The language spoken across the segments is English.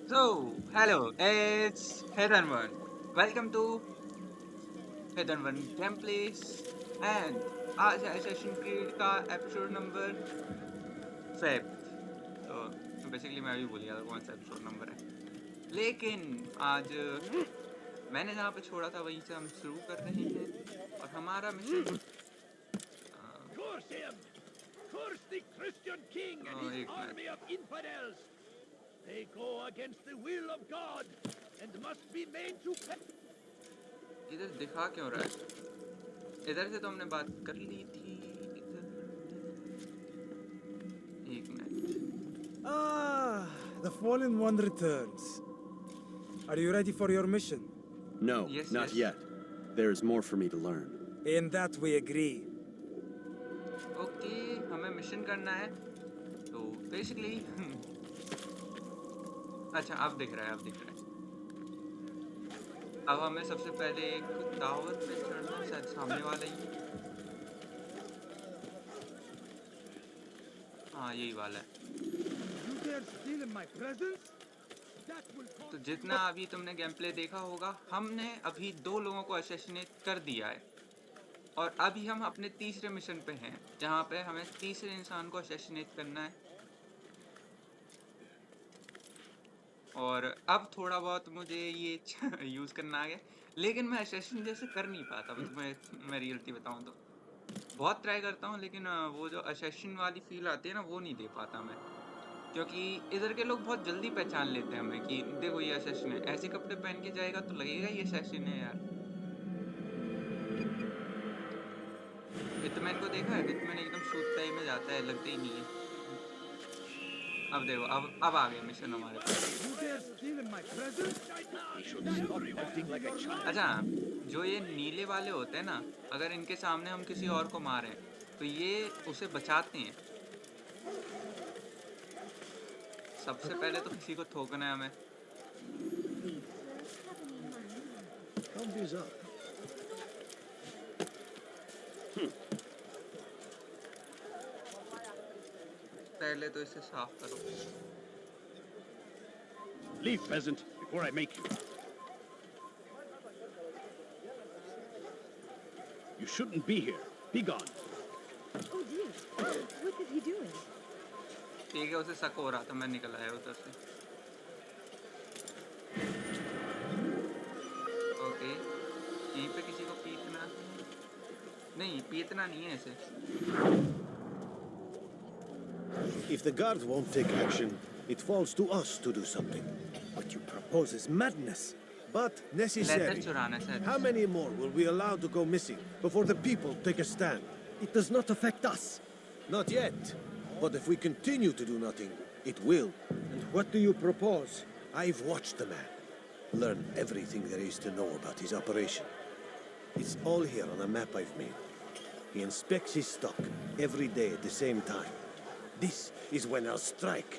So, hello, it's Hidden One. Welcome to Hidden One Gameplays and आज है Assassin's Creed का episode number 5। तो basically मैं भी भूल गया था कौन सा एपिसोड नंबर है, लेकिन आज मैंने जहाँ पे छोड़ा था वहीं से हम शुरू कर रहे हैं और हमारा mission Curse him! Curse the Christian king and his एक minute, army of infidels! They go against the will of God and must be made to pay. इधर दिखा क्यों रहा है? इधर से तो हमने बात कर ली थी। इधर एक minute. Ah, the Fallen One returns. Are you ready for your mission? No, Yes, not yes. yet. There is more for me to learn. In that we agree. Okay, हमें मिशन करना है तो बेसिकली अच्छा अब दिख रहा है, अब दिख रहा है। अब हमें सबसे पहले एक टावर पे चढ़ना है, शायद सामने वाला ही। हाँ यही वाला है। You dare steal in my presence? That will तो cost जितना अभी तुमने गेम प्ले देखा होगा, हमने अभी 2 लोगों को असैसिनेट कर दिया है और अभी हम अपने तीसरे मिशन पे हैं जहाँ पे हमें तीसरे इंसान को असैसिनेट करना है। और अब थोड़ा बहुत मुझे ये यूज़ करना आ गया, लेकिन मैं असैसिन जैसे कर नहीं पाता। मैं रियलिटी बताऊँ तो बहुत ट्राई करता हूँ, लेकिन वो जो असैसिन वाली फील आती है ना, वो नहीं दे पाता मैं, क्योंकि इधर के लोग बहुत जल्दी पहचान लेते हैं हमें कि देखो ये असैसिन है। ऐसे कपड़े पहन के जाएगा तो लगेगा ये असैसिन है यार। हिटमैन को देखा है? हिटमैन एकदम शूट टाइम में जाता है, लगता ही नहीं है। अब देखो, अब आ गए मिशन हमारे पास। You dare steal in my presence? You should stop acting like a child. अच्छा, जो ये नीले वाले होते हैं ना, अगर इनके सामने हम किसी और को मारें तो ये उसे बचाते हैं। सबसे पहले तो किसी को ठोकना है हमें। Come these up. पहले तो इसे साफ करो। Leave, peasant, before I make you. You shouldn't be here. Be gone. Oh dear. What is he doing? ठीक है, उसे शक हो रहा था, मैं निकल आया उधर से। ओके, यहीं पे किसी को पीटना है? नहीं, पीटना नहीं है इसे। If the guard won't take action, it falls to us to do something. What you propose is madness. But leather necessary. चुराना शायद। How many more will we allow to go missing before the people take a stand? It does not affect us. Not yet. But if we continue to do nothing, it will. And what do you propose? I've watched the man. Learn everything there is to know about his operation. It's all here on a map I've made. He inspects his stock every day at the same time. This is when I'll strike.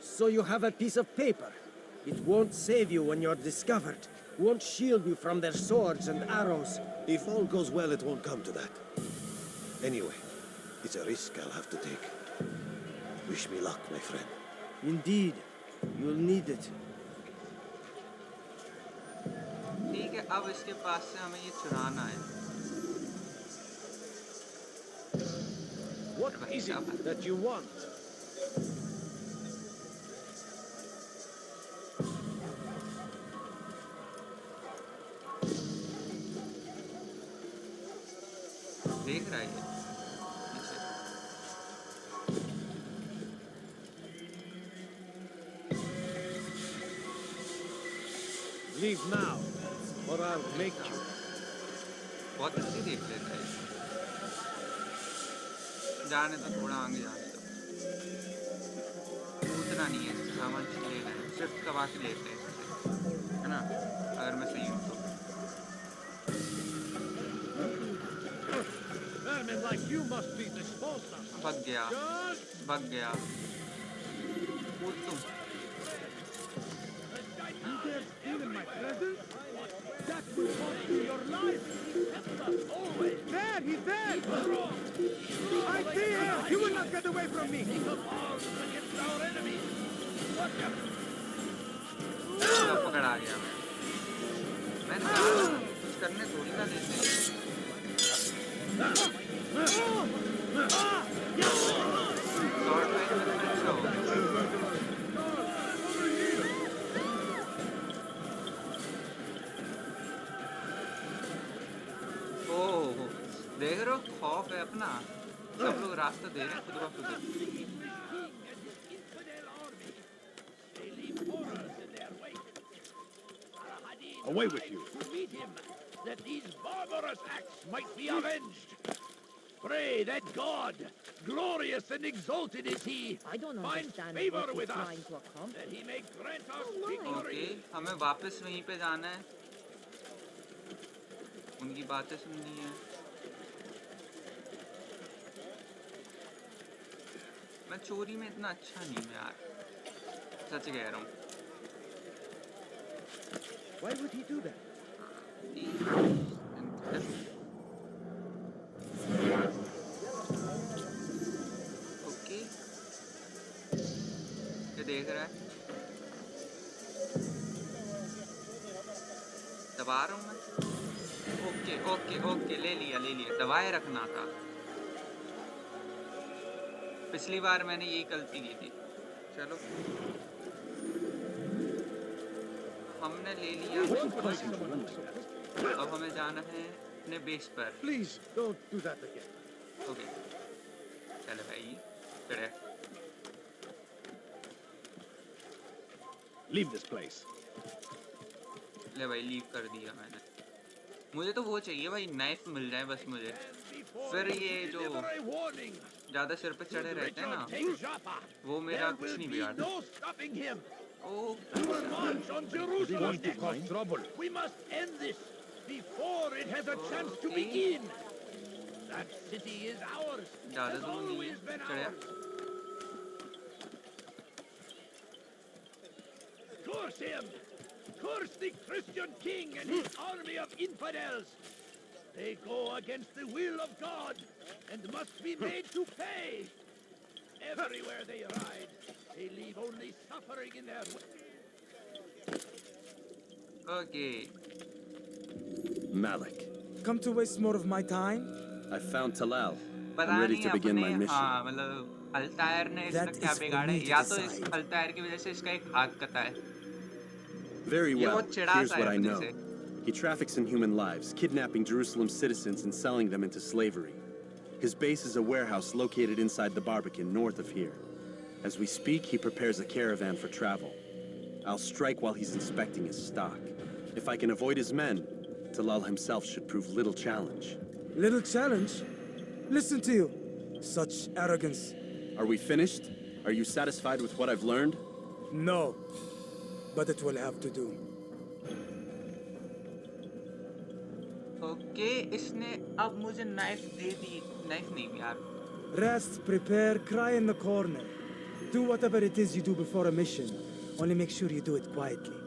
So you have a piece of paper. It won't save you when you're discovered. Won't shield you from their swords and arrows. If all goes well, it won't come to that. Anyway, it's a risk I'll have to take. Wish me luck, my friend. Indeed. You'll need it. ठीक है, अब इसके पास से हमें ये चुराना है। What is it that you want? देख रहा है ये पीछे। Leave now, or I'll make you. बहुत जल्दी देख लेता है। जाने तो, थोड़ा आगे जाने तो। उतना नहीं है, सामान ले लेना है, सिर्फ कमा के लेते हैं इससे, है ना? अगर मैं सही हूँ तो। Vermin like you must be disposed of. भाग गया, भाग गया। कूद तुम। You dare steal in my presence? That will cost you your life. Always. There! He's there! I see him! You will not get away from me! Against our enemies. Look out. आ गया मैंने कहा कुछ करने थोड़ी ना देते हैं। Short fight में तो अच्छा हो गया। ओह देख रहे हो खौफ है अपना, सब लोग रास्ता दे रहे हैं खुद ब खुद। Away with you. To meet him, that these barbarous acts might be avenged. Pray that God, glorious and exalted is He, I don't find understand favor what with you're us, trying to accomplish. that He may grant us Oh, my. Okay victory. हमें वापस वहीं पे जाना है, उनकी बातें सुननी है। मैं चोरी में इतना अच्छा नहीं हूँ यार, सच कह रहा हूँ। Why would he do that? Okay ये देख रहा है, दबा रहा हूँ मैं। ओके ओके ओके ले लिया, दबाए रखना था। पिछली बार मैंने यही गलती की थी। चलो हमने ले लिया, अब हमें जाना है अपने बेस पर। Please, don't do that again. Okay चलो भाई चढ़े। Leave this place. ले भाई लीव कर दिया मैंने। मुझे तो वो चाहिए भाई, नाइफ मिल जाए बस मुझे। फिर ये जो Deliver a warning. ज्यादा सिर पे चढ़े रहते हैं ना, Richard take Jaffa. वो मेरा There कुछ will नहीं be बिगाड़ता। no stopping him. O Our march on Jerusalem want to next. cause trouble. We must end this before it has a chance to Okay. begin. That city is ours. ज्यादा Has दूर नहीं always है, been चढ़े। ours. Curse him! Curse the Christian king and his army of infidels! They go against the will of God and must be made to pay. Everywhere they ride, they leave only suffering in their way. Okay Malik, Come to waste more of my time? I found Talal. पता I'm ready नहीं to begin my अपने, mission. हाँ मतलब अल्तायर ने इसका That क्या is for बिगाड़ा है, me to या तो इस decide. अल्तायर की वजह से इसका एक हाथ कटा है। Very ये well. बहुत चिढ़ा Here's सा what है I अपने know. से। He traffics in human lives, kidnapping Jerusalem citizens and selling them into slavery. His base is a warehouse located inside the Barbican, north of here. As we speak, he prepares a caravan for travel. I'll strike while he's inspecting his stock. If I can avoid his men, Talal himself should prove little challenge. Little challenge? Listen to you. Such arrogance. Are we finished? Are you satisfied with what I've learned? No. But it will have to do. Okay इसने अब मुझे knife दे दी, knife नहीं यार। Rest, prepare, cry in the corner. Do whatever it is you do before a mission. Only make sure you do it quietly.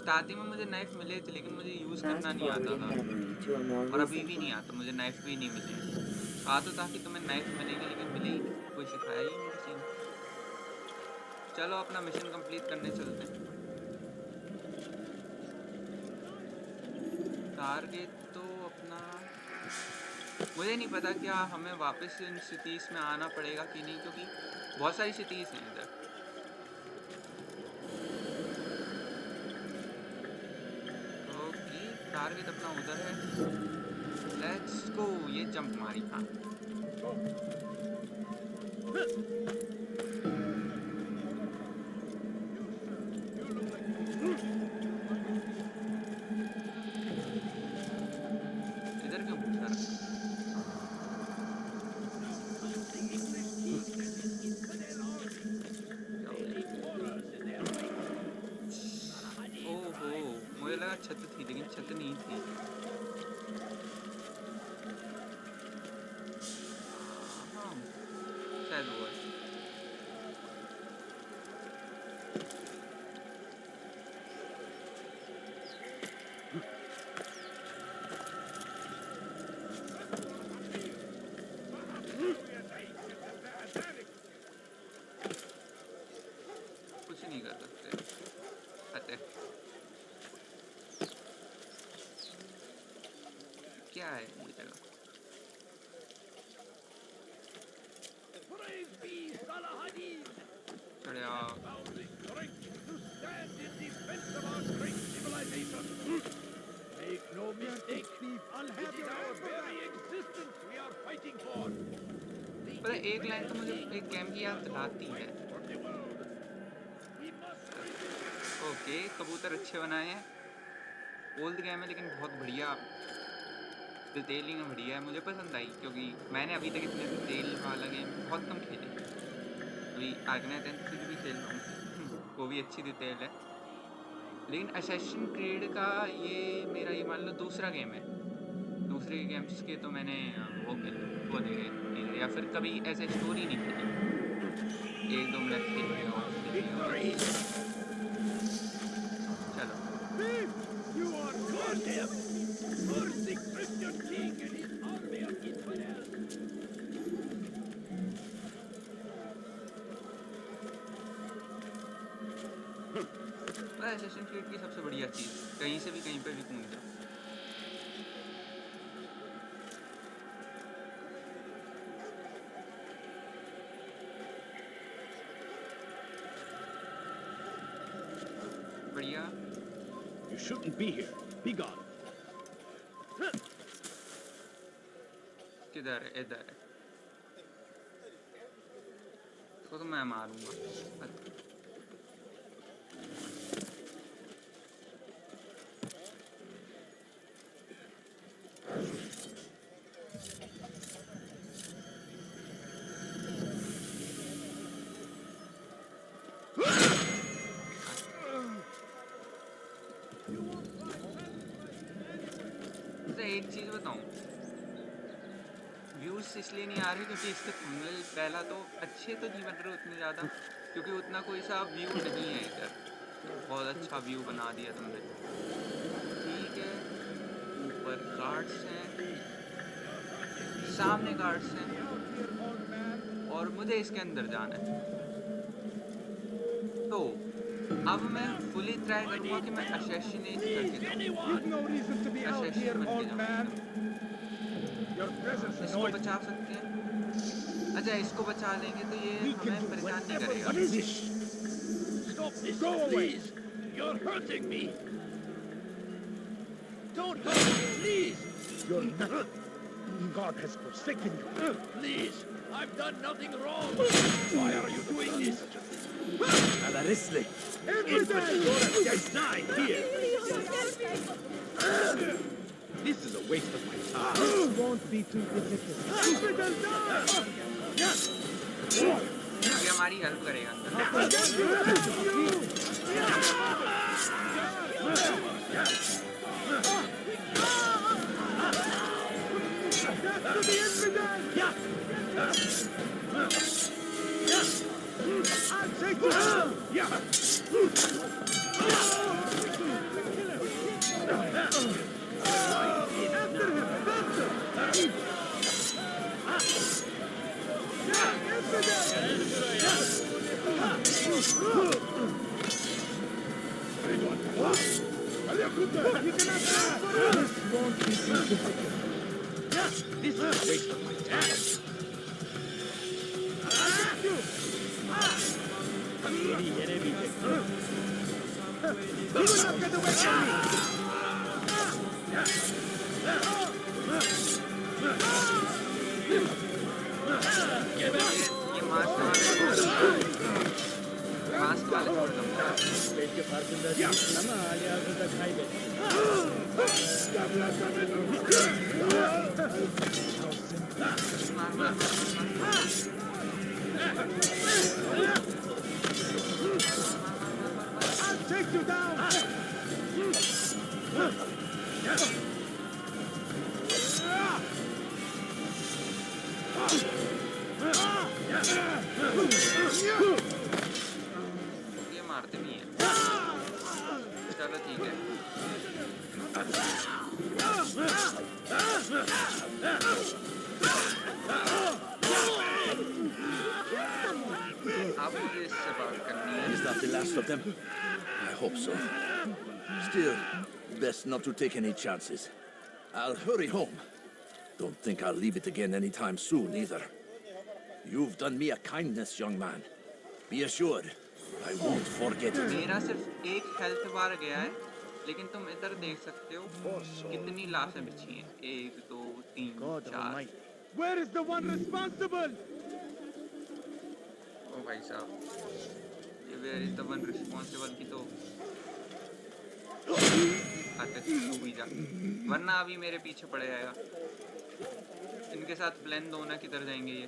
Starting में मुझे knife मिले थे लेकिन मुझे यूज करना नहीं आता था, और अभी भी नहीं आता, मुझे नाइफ भी नहीं मिले। कहा तो था कि तुम्हें नाइफ मिलेगी लेकिन मिले ही नहीं, कोई सिखाया ही नहीं किसी ने। चलो अपना मिशन कंप्लीट करने चलते हैं। टारगेट तो अपना मुझे नहीं पता क्या हमें वापस इन सिटीज में आना पड़ेगा कि नहीं, क्योंकि बहुत सारी सिटीज हैं इधर। ओके टारगेट अपना उधर है, लेट्स गो। ये जंप मारी, हाँ इधर क्यों पूछा रहा? ओहो मुझे लगा छत थी लेकिन छत नहीं थी। हाँ शायद वो है। कुछ नहीं कर सकते। अतः क्या है ये जगह? Praise be Salahadin! चढ़े आओ। Found the strength to stand in defense of our great civilization. Make no mistake, it is our very existence we are fighting for. पता है, एक लाइन तो मुझे एक गेम की याद दिलाती है। From the world, we must resist. Okay, कबूतर अच्छे बनाए हैं। ओल्ड गेम है लेकिन बहुत बढ़िया, डिटेलिंग बढ़िया है, मुझे पसंद आई क्योंकि मैंने अभी तक इतने डिटेल वाला गेम बहुत कम खेले। अभी आर्कनाइट एंथेसिस भी खेल रहा हूँ, वो भी अच्छी डिटेल है। लेकिन असैसिन क्रीड का ये मेरा ये मान लो दूसरा गेम है। दूसरे गेम्स के तो मैंने वो देखे या फिर कभी ऐसे स्टोरी नहीं खेली, 1-2 मिनट खेल रहे हो। Victory! चलो You are goddamn! Curse the Christian king and his army of infidels! Assassin creed की सबसे बढ़िया चीज़, कहीं से भी कहीं पे भी कूद जाओ। बढ़िया। You shouldn't be here. Be gone. किधर है? इधर है। इसको तो मैं मारूंगा। एक चीज बताऊं, व्यूज इसलिए नहीं आ रहे क्योंकि इसके थंबनेल पहला तो अच्छे तो नहीं बन रहे उतने ज़्यादा, क्योंकि उतना कोई सा व्यू नहीं है इधर। बहुत अच्छा व्यू बना दिया तुमने, ठीक है। ऊपर गार्ड्स हैं, सामने गार्ड्स हैं और मुझे इसके अंदर जाना है। तो अब मैं फुली ट्राई करूँगा कि मैं असैसिनेट करके Anyone! No reason to be out here, Assassin old man. Your presence इसको annoys बचा सकते हैं। अच्छा, इसको बचा लेंगे तो ये We can हमें do परेशान नहीं whatever करेगा। we wish. Stop this, Go away. please! You're hurting me! Don't hurt me, please! You're nothing. God has forsaken you. Please! I've done nothing wrong! Why are you doing this? Alarisle! Everything! Just die here! This is a waste of my time. This won't be too difficult. ये हमारी help करेगा अंदर। This is a waste of my time. ये mask वाले छोड़ दो। मार मार Take you down! ये मारते नहीं है। चलो ठीक है। अब मुझे इससे बात करनी है। Is that the last of them? I hope so. Still, best not to take any chances. I'll hurry home. Don't think I'll leave it again anytime soon, either. You've done me a kindness, young man. Be assured, I won't forget it. मेरा सिर्फ एक health बार गया है, लेकिन तुम इधर देख सकते हो कितनी लाशें बिछी हैं। 1 2 3 4। Where is the one responsible? ओ भाई साहब, ये where is the one responsible की तो आते तू भी जा, वरना अभी मेरे पीछे पड़ जाएगा। इनके साथ ब्लेंड होना किधर जाएंगे ये?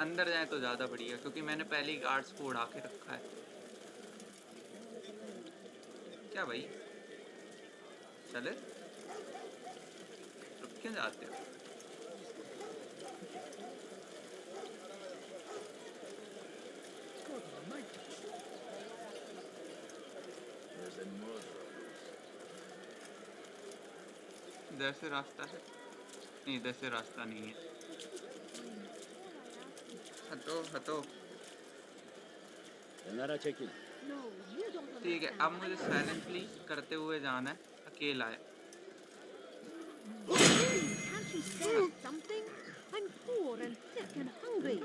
अंदर जाए तो ज़्यादा बढ़िया, क्योंकि मैंने पहले ही गार्ड्स को उड़ा के रखा है। क्या भाई, चले रुक क्यों जाते हो? इधर से रास्ता है? नहीं, इधर से रास्ता नहीं है। हटो हटो। ठीक है, अब मुझे साइलेंटली करते हुए जाना है, अकेला है। Can't you say something? I'm poor and sick and hungry.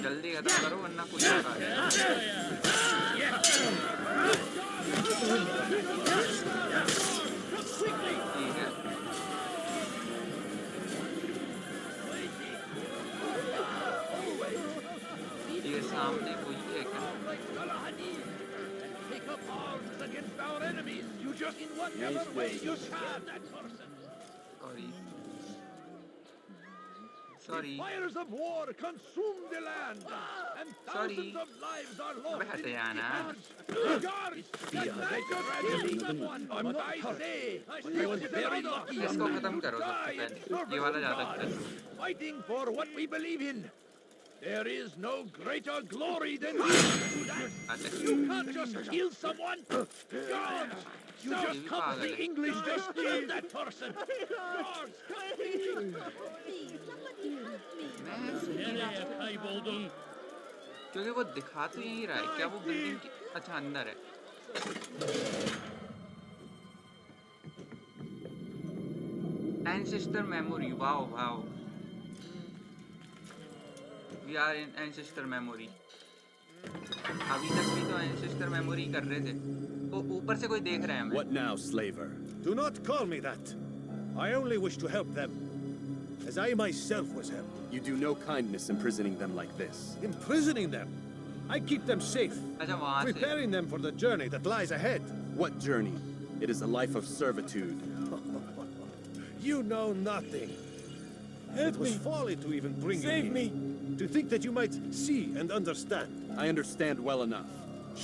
जल्दी खत्म करो वरना कोई और आ जाएगा। ठीक है, ये सामने कोई है क्या? Take up arms against our enemies. You just in whatever way you can. That person. Sorry. Fires of war consume the land, and thousands of lives are lost. हट जाना। Guards, but I say, I was very lucky. इसको खत्म करो सबसे पहले, ये वाला ज़्यादा अच्छा है। Fighting for what we believe in. There is no greater glory than this. You can't just kill someone. Guards, you just can't speak English. Just kill that person. Guards, Please, somebody help me. क्योंकि वो दिखा तो यही रहा है। क्या वो building की अच्छा अंदर है? Ancestor memory, wow wow, we are in ancestor memory. अभी तक भी तो एंसेस्टर मेमोरी कर रहे थे। वो ऊपर से कोई देख रहा है हमें। What now, slaver? Do not call me that. I only wish to help them, as I myself was helped. You do no kindness imprisoning them like this. Imprisoning them? I keep them safe, अच्छा वहाँ से। preparing them for the journey that lies ahead. What journey? It is a life of servitude. You know nothing. Help It was me! folly to even bring Save you me! here. To think that you might see and understand. I understand well enough.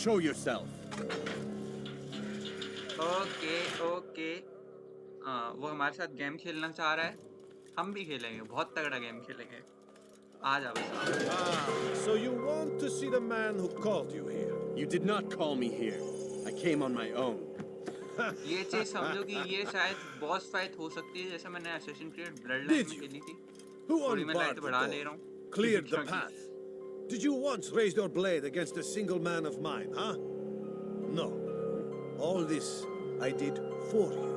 Show yourself. Okay okay, वो हमारे साथ game खेलना चाह रहा है, हम भी खेलेंगे, बहुत तगड़ा गेम खेलेंगे। आ जा बस। Ah, so you want to see the man who called you here? You did not call me here. I came on my own. ये चीज समझो कि ये शायद बॉस फाइट हो सकती है, जैसे मैंने असैसिन क्रीड ब्लडलाइन में खेली थी। Who थोड़ी मैं लाइट unbarred the बढ़ा ले door? रहा हूँ। Cleared the path? Did you once raise your blade against a single man of mine, huh? No. All this I did for you.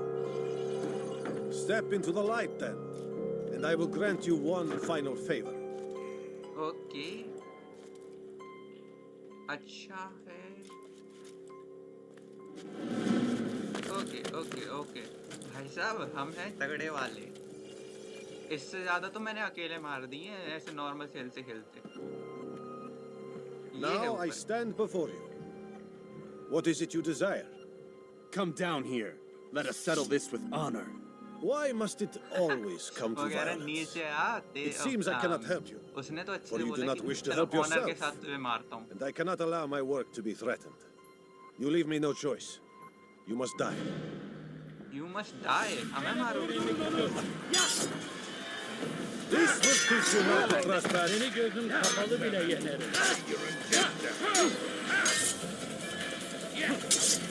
Step into the light then, and I will grant you one final favor. Okay, अच्छा है। Okay okay okay भाई साहब, हम हैं तगड़े वाले। इससे ज्यादा तो मैंने अकेले मार दिए हैं ऐसे नॉर्मल खेल से खेलते। ये है Now I ऊपर। stand before you. What is it you desire? Come down here. Let us settle this with honor. Why must it always come to वो कह रहा है violence? नीचे आ। It seems I cannot help you, उसने तो अच्छे for से you do बोला not कि wish to चलो help ऑनर के yourself. साथ तुम्हें मारता हूँ। and I cannot allow my work to be threatened. You leave me no choice. You must die. You must die, हमें मारो। This will teach you not to trespass.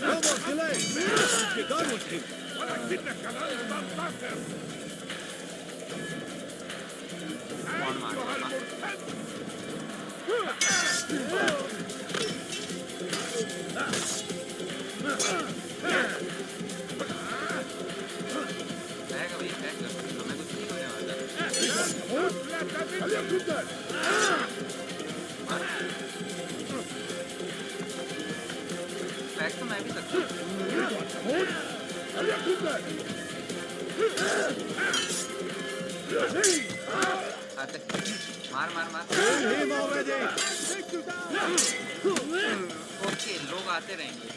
No more delay. Get on with him. रहेगा भाई, रहेगा, हमें कुछ नहीं होने वाला। बैक तो मैं भी सकता हूँ। आते, मार मार मार। ओके, लोग आते रहेंगे।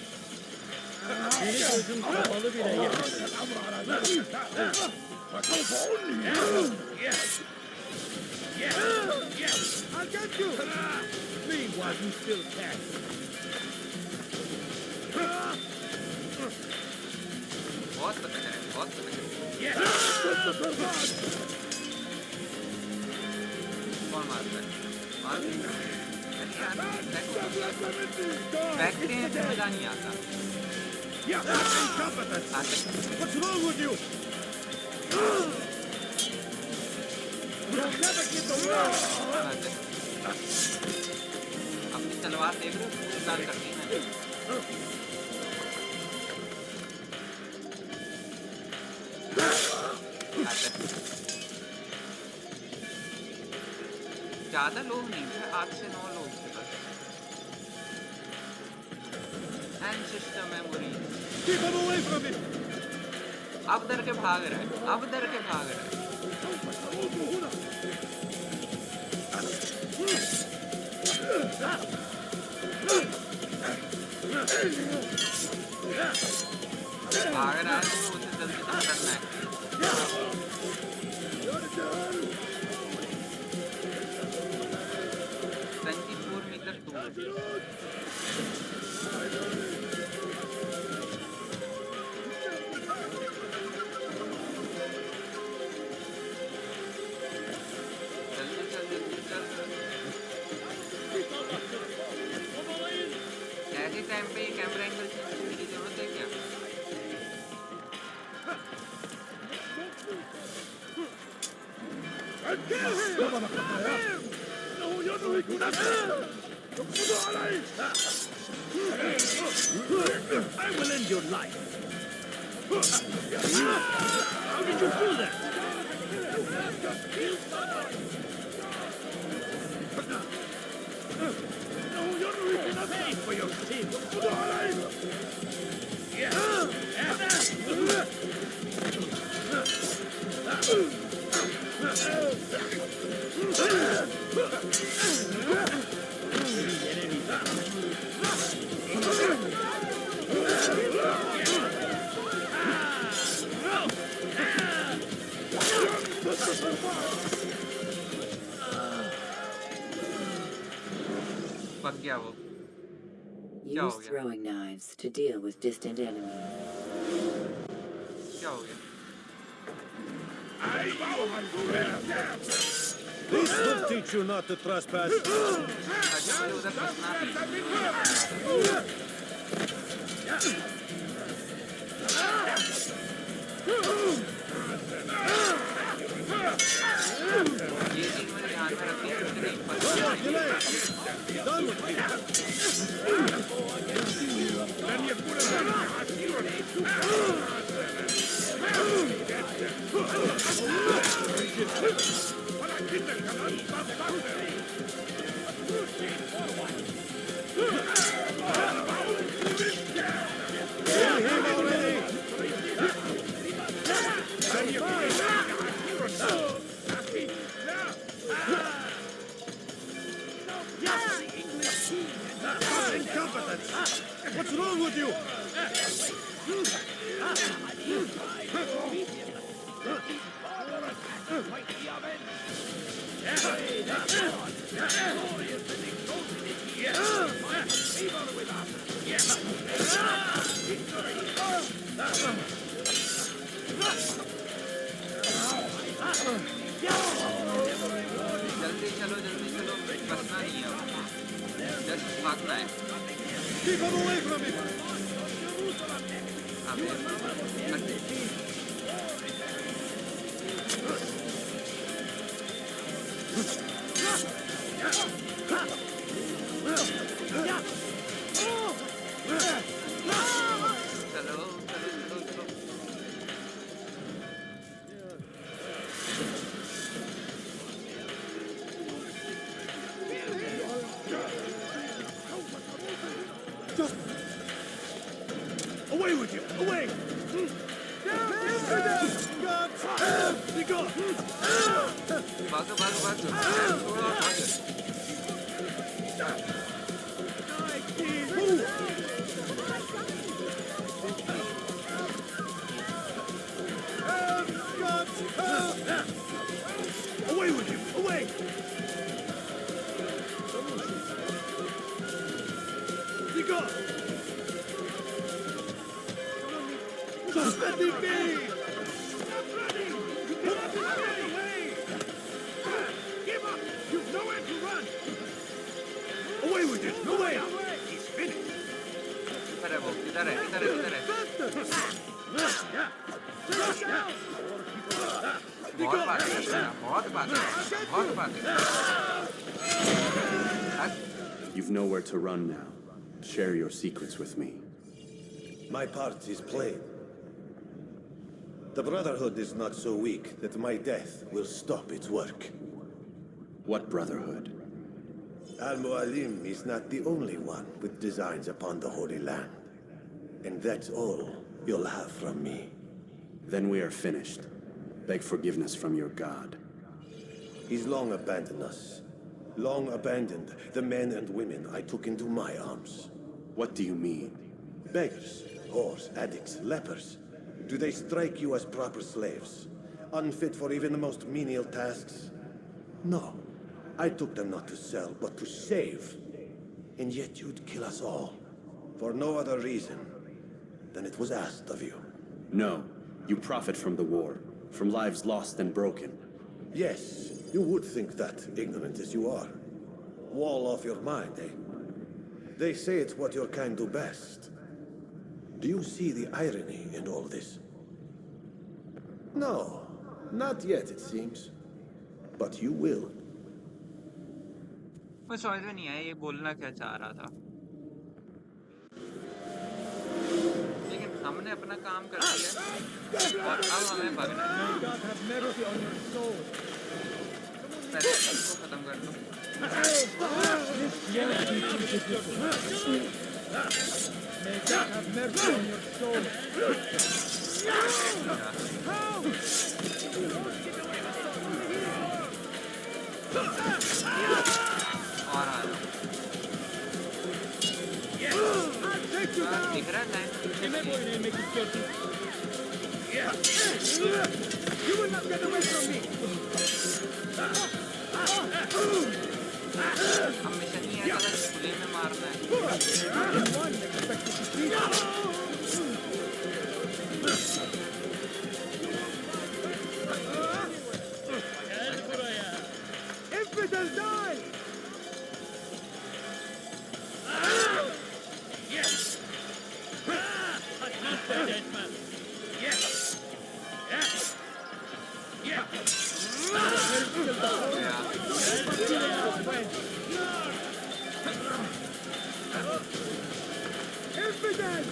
I'll get you! Me while you still can. बहुत पता करें, बहुत पता करें। कौन मारता है? मार अरे यार, बैक देने से मजा नहीं आता। आते, What's wrong with you? You'll never get the world! आते। अपनी तलवार देख रहे हो? इस्तेमाल करनी है मैंने। आते। ज़्यादा लोग नहीं थे, 8 से 9 लोग थे बस। Ancestor memory। Keep him away from me! अब डर के भाग रहा है, अब डर के भाग रहा है। भाग रहा है तो उसे जल्दी से पकड़ना है। 24 मीटर दूर। जल्दी चल, जल्दी चल। ऐसे टाइम पे ये कैमरा एंगल चेंज करने की जरूरत है क्या? I will end your life! How did you do that? No, you're not gonna pay for your sins! पक गया वो। क्या हो Use गया? throwing knives to deal with distant enemies. क्या हो गया? This will teach you not to trespass. अच्छा, मुझे उधर फंसना भी। ये चीज मुझे ध्यान में रखनी है, मुझे नहीं फंसना है। Done with you. What's wrong with you? जल्दी चलो, फंसना नहीं है, जस्ट भागना है। Keep him away from me! अबे, भागो भागो भागो थोड़ा और भागो Away with him! Away! Nico! Just let me be! Stop running! You cannot be running away! Give up! You've nowhere to run! Away with him! No way out! He's finished! इधर है वो इधर है इधर है इधर है बहुत बात है बहुत बात है बहुत बात है You've nowhere to run now. Share your secrets with me. My part is plain. The Brotherhood is not so weak that my death will stop its work. What brotherhood? Al-Mu'alim is not the only one with designs upon the Holy Land. And that's all you'll have from me. Then we are finished. Beg forgiveness from your god. He's long abandoned us. Long abandoned the men and women I took into my arms. What do you mean? Beggars, whores, addicts, lepers. Do they strike you as proper slaves? Unfit for even the most menial tasks? No. I took them not to sell, but to save. And yet you'd kill us all. For no other reason than it was asked of you. No. You profit from the war. From lives lost and broken. Yes, you would think that, ignorant as you are. Wall off your mind, eh? They say it's what your kind do best. Do you see the irony in all this? No, not yet, it seems. But you will. मैं समझ में नहीं आया ये बोलना क्या चाह रहा था लेकिन हमने अपना काम कर दिया और अब हमें भागना है पहले इसको खत्म कर दो May God have mercy on your soul. और आ रहा दिख रहा है You will not get away from me! हम मिशन नहीं है तो खुले में मारना है Infidel die! Yes! Yes! Yes! Yeah! Infidel!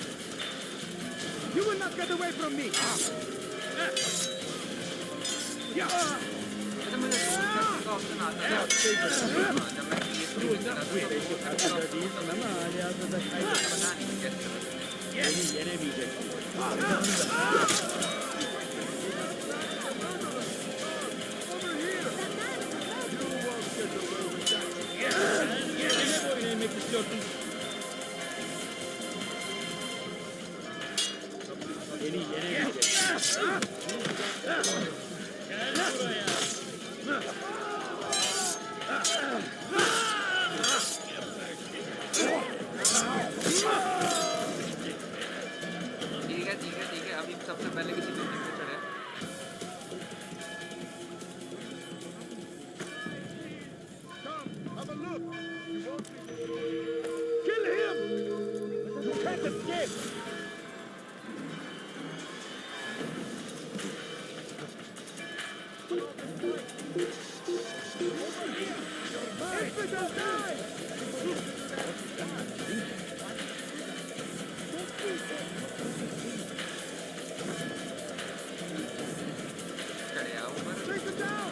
You will not get away from me! Yeah! तो मुझे का ऑप्शन आता है जब मैं PS2 में चला पता नहीं कैसे ठीक है अभी सबसे पहले किसी बिल्डिंग पे चढ़े Have a look! You won't be... Kill him! You can't escape! Infidel die! चढ़े आओ ऊपर Take him down!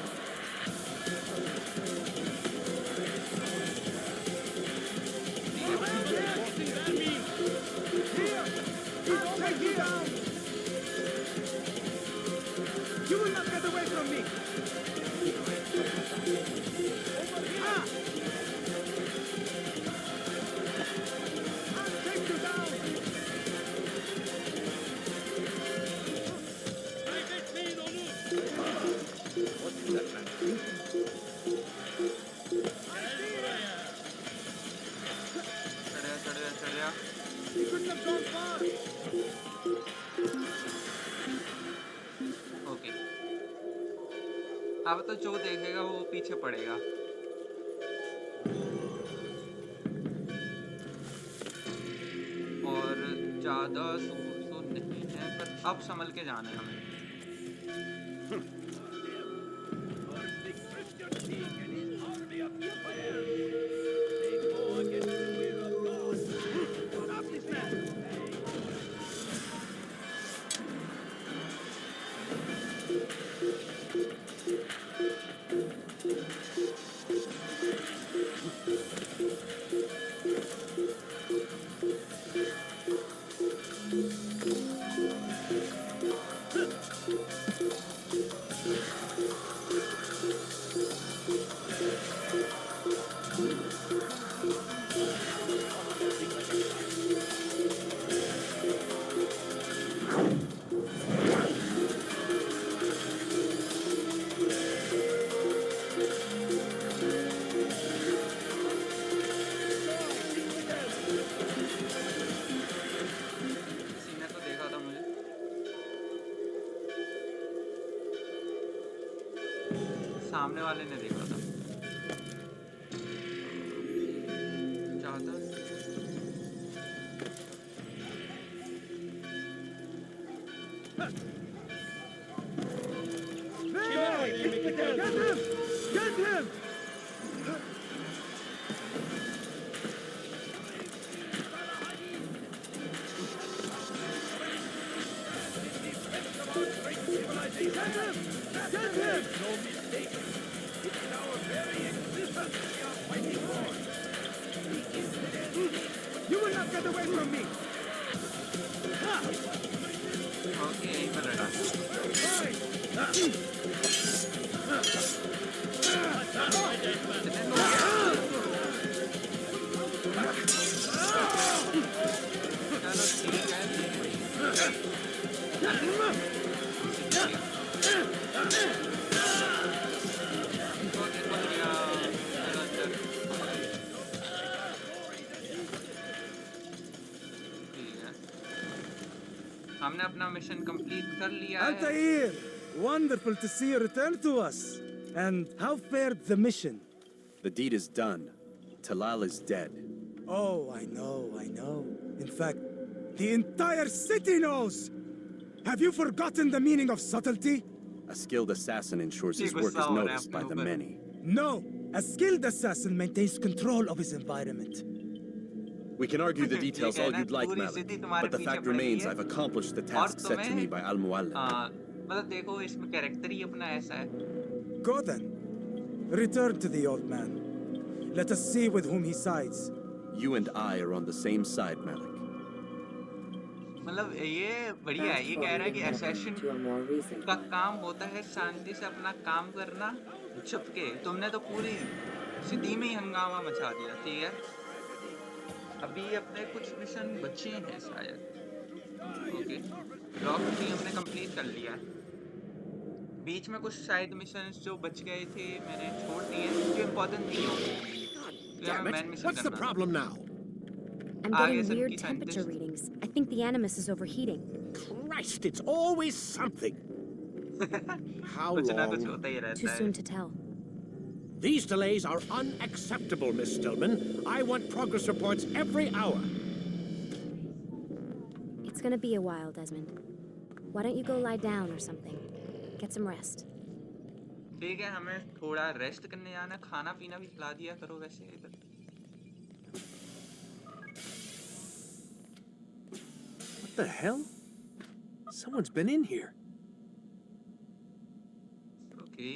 You me! Over here! I'll take you down! What is that man thinking? चढ़ जा He couldn't have gone far! Okay अब तो जो देखेगा वो पीछे पड़ेगा और ज्यादा दूर तो नहीं है पर अब संभल के जाना है हमें The Christian king and his army of infidels! They go against the will of God! Stop this man! किसी ने तो देखा था मुझे सामने वाले ने देखा था ज्यादा Get him! Get him! Get him! Get him! No mistake. It's our very existence we are fighting for. You will not get away from me! Okay यहीं पर रहा चलो ठीक है हमने अपना मिशन कंप्लीट कर लिया है Altair! Wonderful to see you return to us. And how fared the mission? The deed is done. Talal is dead. Oh, I know. In fact, the entire city knows! Have you forgotten the meaning of subtlety? A skilled assassin ensures his Chico work is Sour noticed by the after many. No! A skilled assassin maintains control of his environment. We can argue the details all you'd like, पूरी Malik, city तुम्हारे but the पीछे fact पड़ी remains है। I've accomplished the और task set to me तुम्हें by Al-Muallim. मतलब देखो इसमें कैरेक्टर ही अपना ऐसा है Go then. Return to the old man. Let us see with whom he sides. You and I are on the same side, Malik. मतलब ये बढ़िया है ये कह रहा है कि assassin to a more recent का one. काम होता है शांति से अपना काम करना छुपके तुमने तो पूरी सिटी में ही हंगामा मचा दिया ठीक है अभी अपने कुछ मिशन बचे हैं शायद ओके रॉक भी हमने कंप्लीट कर लिया है बीच में कुछ साइड मिशंस जो बच गए थे मैंने छोड़ दिए जो इम्पोर्टेंट नहीं हो Damn main it! Mission What's the करना problem now? I'm आगे getting सबकी weird temperature scientist- readings. I think the Animus is overheating. Christ, it's always something. How कुछ ना कुछ long? होता ही Too रहता soon है to tell. These delays are unacceptable, Miss Stillman. I want progress reports every hour. It's gonna be a while, Desmond. Why don't you go lie down or something? Get some rest. ठीक है हमें थोड़ा rest करने जाना खाना पीना भी खिला दिया करो वैसे इधर What the hell? Someone's been in here. Okay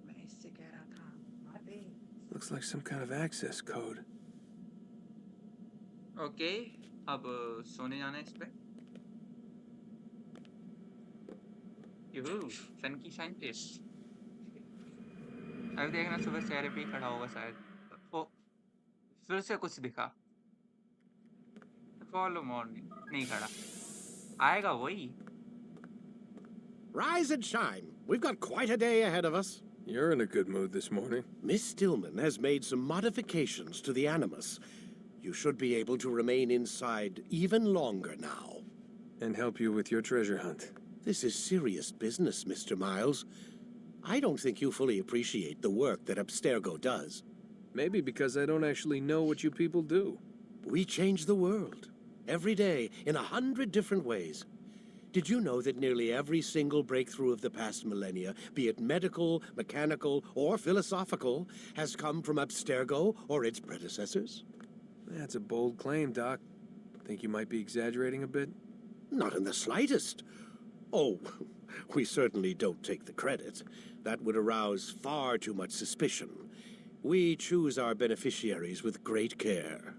मैं इससे कह रहा था माते Looks like some kind of access code. Okay अब सोने जाना है इस पे यूहू सन की साइंटिस्ट। अभी देखना सुबह चेहरे पे ही खड़ा होगा शायद। ओ फिर से कुछ दिखा। फॉलो मॉर्निंग नहीं खड़ा, आएगा वही। Rise and shine. We've got quite a day ahead of us. You're in a good mood this morning. Miss Stillman has made some modifications to the Animus. You should be able to remain inside even longer now. And help you with your treasure hunt. This is serious business, Mr. Miles. I don't think you fully appreciate the work that Abstergo does. Maybe because I don't actually know what you people do. We change the world. Every day, in 100 different ways. Did you know that nearly every single breakthrough of the past millennia, be it medical, mechanical, or philosophical, has come from Abstergo or its predecessors? That's a bold claim, Doc. Think you might be exaggerating a bit? Not in the slightest. Oh, we certainly don't take the credit. That would arouse far too much suspicion. We choose our beneficiaries with great care.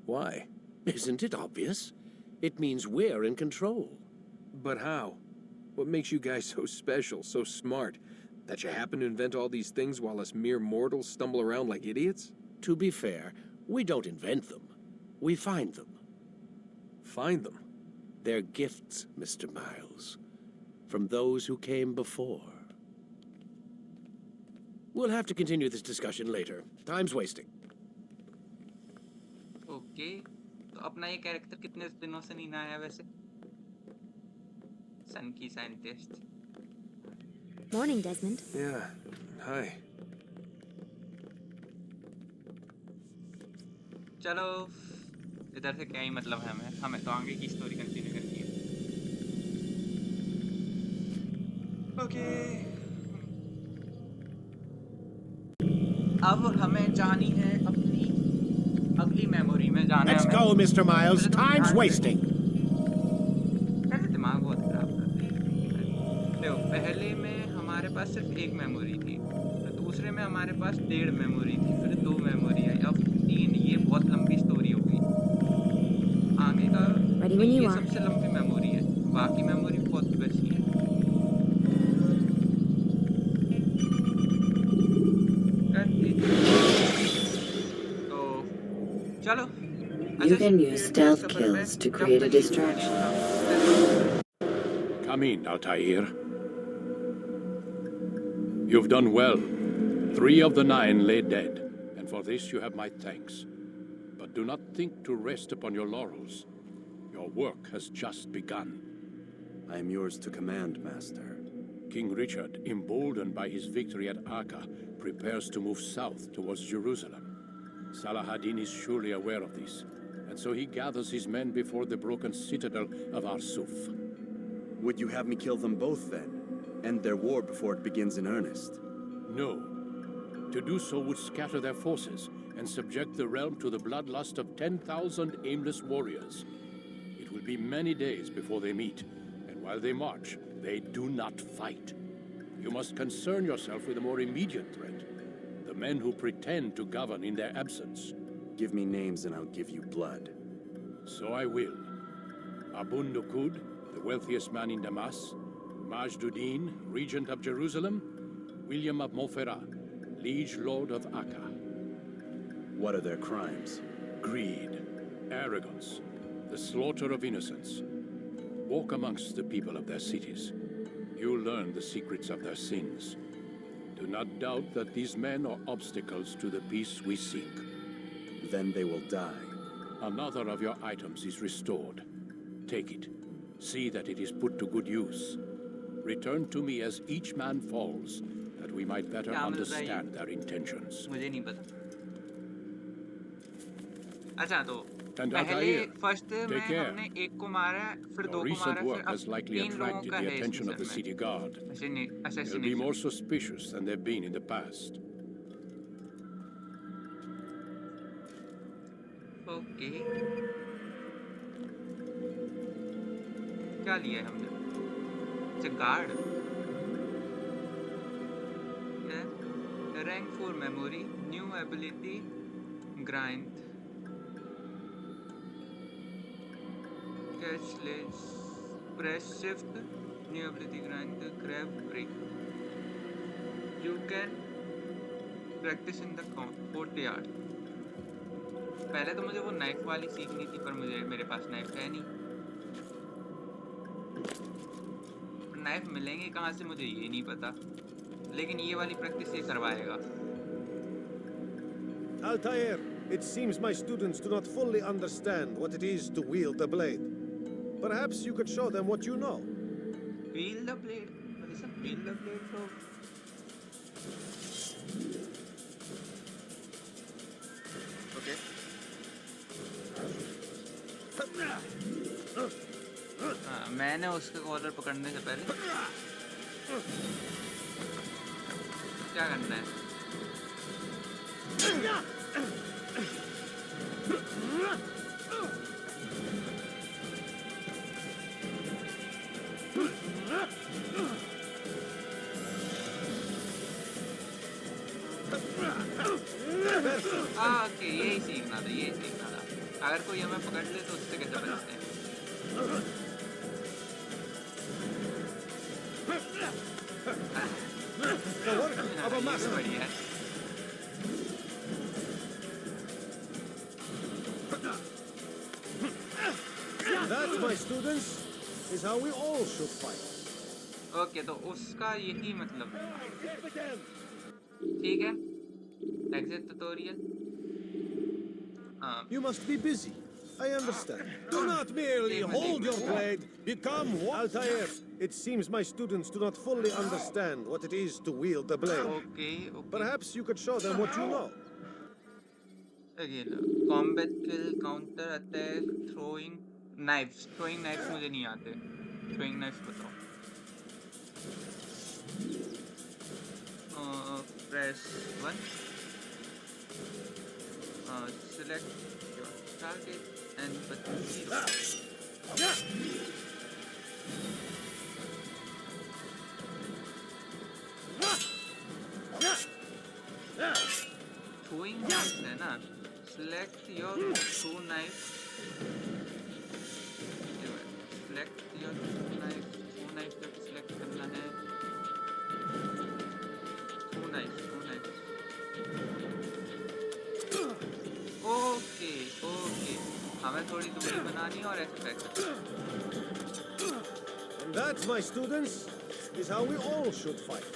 Why? Isn't it obvious? It means we're in control. But how? What makes you guys so special, so smart? That you happen to invent all these things while us mere mortals stumble around like idiots? To be fair, we don't invent them. We find them. Find them? They're gifts, Mr. Miles, from those who came before. We'll have to continue this discussion later. Time's wasting. Okay, तो अपना ये character कितने दिनों से नहीं आया वैसे? सन की scientist. Morning, Desmond. Yeah. Hi. चलो इधर से क्या ही मतलब है हमें तो आगे की स्टोरी कंटिन्यू करनी है। ओके, अब हमें जानी है अपनी अगली मेमोरी में जाना है। Let's go, Mr. Miles. Time's wasting. कैसे दिमाग बहुत खराब करते हैं। देखो, पहले में हमारे पास सिर्फ एक मेमोरी थी, फिर दूसरे में हमारे पास 1.5 मेमोरी थी, फिर 2 मेमोरी आई, अब 3। ये बहुत लंबी स्टोरी हो गई। आगे का ये सबसे लंबी मेमोरी है, बाकी मेमोरी बहुत बची है। तो चलो, You can use stealth kills to create a distraction. Come in, Altair. You've done well. 3 of the 9 lay dead, and for this you have my thanks. But do not think to rest upon your laurels. Your work has just begun. I am yours to command, Master. King Richard, emboldened by his victory at Acre, prepares to move south towards Jerusalem. Salah-ad-Din is surely aware of this, and so he gathers his men before the broken citadel of Arsuf. Would you have me kill them both then? End their war before it begins in earnest? No. To do so would scatter their forces and subject the realm to the bloodlust of 10,000 aimless warriors. It will be many days before they meet, and while they march, they do not fight. You must concern yourself with a more immediate threat. The men who pretend to govern in their absence. Give me names and I'll give you blood. So I will. Abun Nukud, the wealthiest man in Damas. Majduddin, regent of Jerusalem. William of Montferrat, liege lord of Acre. What are their crimes? Greed, arrogance, the slaughter of innocents. Walk amongst the people of their cities. You'll learn the secrets of their sins. Do not doubt that these men are obstacles to the peace we seek. Then they will die. Another of your items is restored. Take it. See that it is put to good use. Return to me as each man falls, that we might better understand their intentions. मुझे नहीं पता। अच्छा, तो And पहले Altair, first में take care. हमने 1 को मारा, फिर 2 Your को recent मारा, work फिर has अब likely 3 लोगों attracted का the है इस attention of the season city में। guard. They'll be Assassination। more suspicious than they've been in the past. Okay, क्या लिया है हमने? अच्छा, guard. Rank 4 memory, new ability, grind, catch less, press shift, new ability grant the grab break. You can practice in the courtyard. पहले तो मुझे वो knife वाली सीखनी थी पर मेरे पास नाइफ है नहीं। नाइफ मिलेंगे कहाँ से मुझे ये नहीं पता, लेकिन ये वाली प्रैक्टिस ये करवाएगा। Altair, it seems my students do not fully understand what it is to wield the blade. Perhaps you could show them what you know. Wield the blade? What is a wield the blade for? Okay. हाँ, मैंने उसका collar पकड़ने से पहले क्या करना है? Okay, यही सीखना था। अगर कोई हमें पकड़ ले तो उससे कैसे बचते हैं? बढ़िया है। That, my students, is how we all should fight. Okay, तो उसका यही मतलब था। ठीक है, exit tutorial. You must be busy. I understand. Do not merely hold your blade. Become one. Altair, it seems my students do not fully understand what it is to wield the blade. Okay. Perhaps you could show them what you know. Again, combat kill, counter attack, throwing knives. Throwing knives मुझे नहीं आते. Throwing knives बताओ. Press 1. Select your target and button 0. Throwing knives है ना? Select your two knives. Select your two knives. Two knives जब select करना है. Two knives. Okay, हमें थोड़ी दूरी बनानी और ऐसे फेंक सकते हैं। And that, my students, is how we all should fight.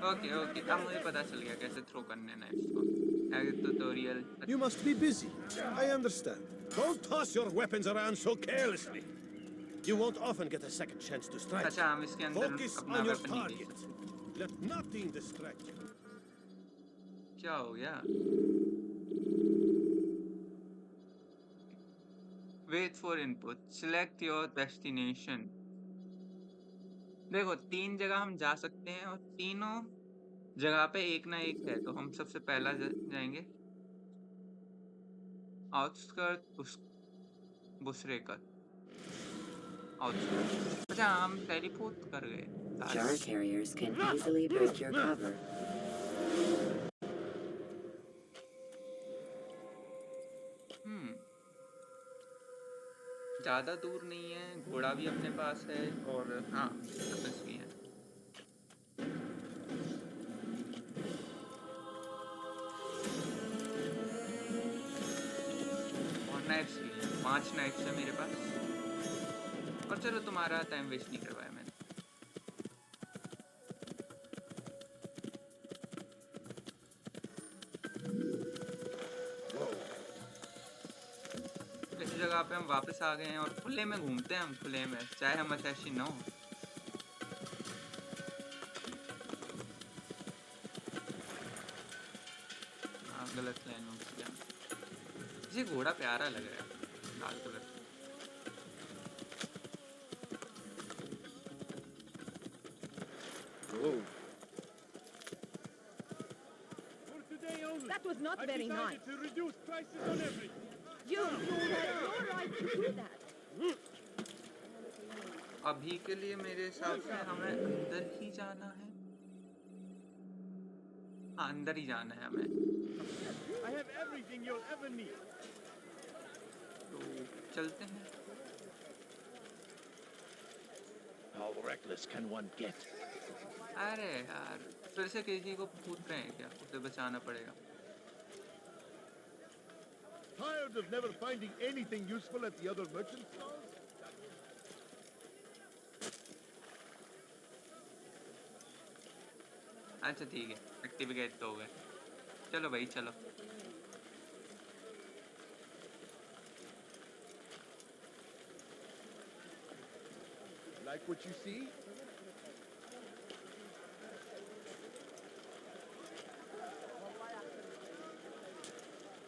Okay, अब मुझे पता चल गया कैसे थ्रो करने नाइफ्स को। Tutorial. You must be busy. I understand. Don't toss your weapons around so carelessly. You won't often get a second chance to strike. अच्छा, हम इसके अंदर Focus अपना on your वेपन नहीं दे target. सकते। Let nothing distract you. क्या हो गया? Wait for input. Select your destination. देखो, 3 जगह हम जा सकते हैं और तीनों जगह पे एक ना एक है, तो हम सबसे पहला जाएंगे आउटस्कर्ट बुशरेकर। आउटस्कर्ट। अच्छा, हम टेलीपोर्ट कर गए। Jar carriers can easily break your cover. ज़्यादा दूर नहीं है, घोड़ा भी अपने पास है और हाँ, वेपन्स भी हैं। और नाइफ्स भी हैं, 5 नाइफ्स है मेरे पास। और चलो, तुम्हारा टाइम वेस्ट नहीं करवाया मैंने। जगह पे हम वापस आ गए हैं और खुले में घूमते हैं, हम खुले में, चाहे हम असैसिन हो। हाँ, गलत लाइन हो गया। ये घोड़ा प्यारा लग रहा है, लाल कलर का। That was not very nice. To reduce prices on everything. You had no right to do that. अभी के लिए मेरे हिसाब से हमें अंदर ही जाना है। हाँ, अंदर ही जाना है हमें। I have everything you'll ever need. तो चलते हैं। reckless can one get? अरे यार फिर से किसी को पूछ रहे हैं क्या? उसे बचाना पड़ेगा. Tired of never finding anything useful at the other merchant stalls? अच्छा ठीक है, एक्टिविकेट तो हो गए. चलो भाई चलो. Like what you see?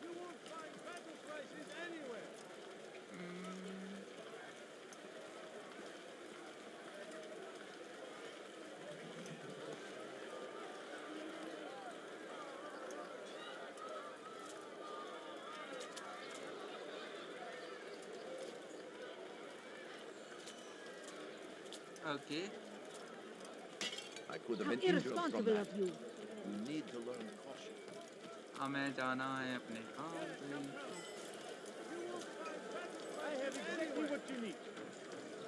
You won't find battle prices anywhere. Okay. I could have How been injured from irresponsible that. of you. You need to learn caution. हमें जाना है अपने काम पे. I have exactly what you need.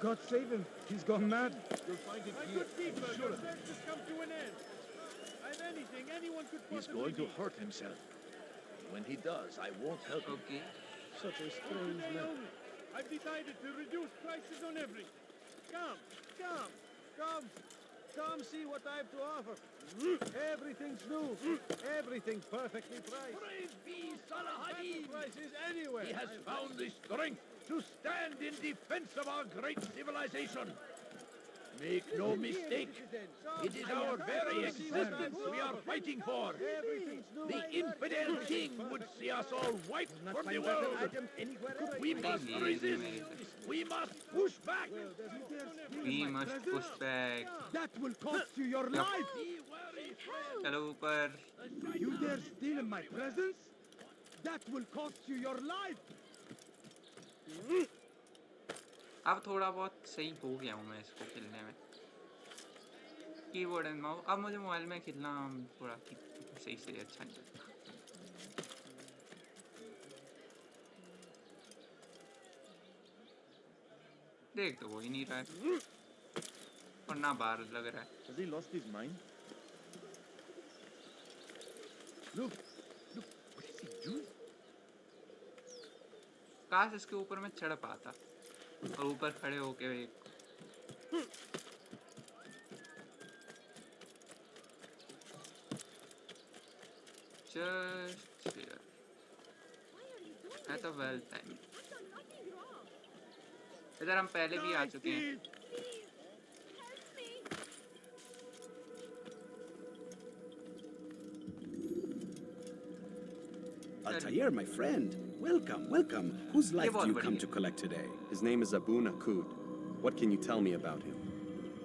God save him. He's gone mad. You'll find it here. Good people, your search has come to an end. I've anything anyone could possibly. He's going to hurt himself. When he does, I won't help him. Okay. Such a strange man. I've decided to reduce prices on everything. Come, see what I have to offer. Everything's new. Everything's perfectly priced. Praise be Salahadin! Prices anywhere. He has found the strength to stand in defense of our great civilization. Make no mistake, it is our very existence we are fighting for. The infidel king would see us all wiped from the world. We must resist. We must push back. We must push back. That will cost you your life. चलो ऊपर. You dare steal in my presence? That will cost you your life. अब थोड़ा बहुत सही हो गया हूँ मैं इसको खेलने में. Keyboard and mouse. अब मुझे मोबाइल में खेलना थोड़ा सही से अच्छा नहीं लगता. देख तो वो ही नहीं रहा है और ना बाहर लग रहा है. Has he lost his mind? Look, what is he doing? काश इसके ऊपर मैं चढ़ पाता और ऊपर खड़े होके एक just here at a well time. इधर हम पहले भी आ चुके हैं. Altair, my friend. Welcome, welcome. Whose life do you come to collect today? His name is Abu Nakud. What can you tell me about him?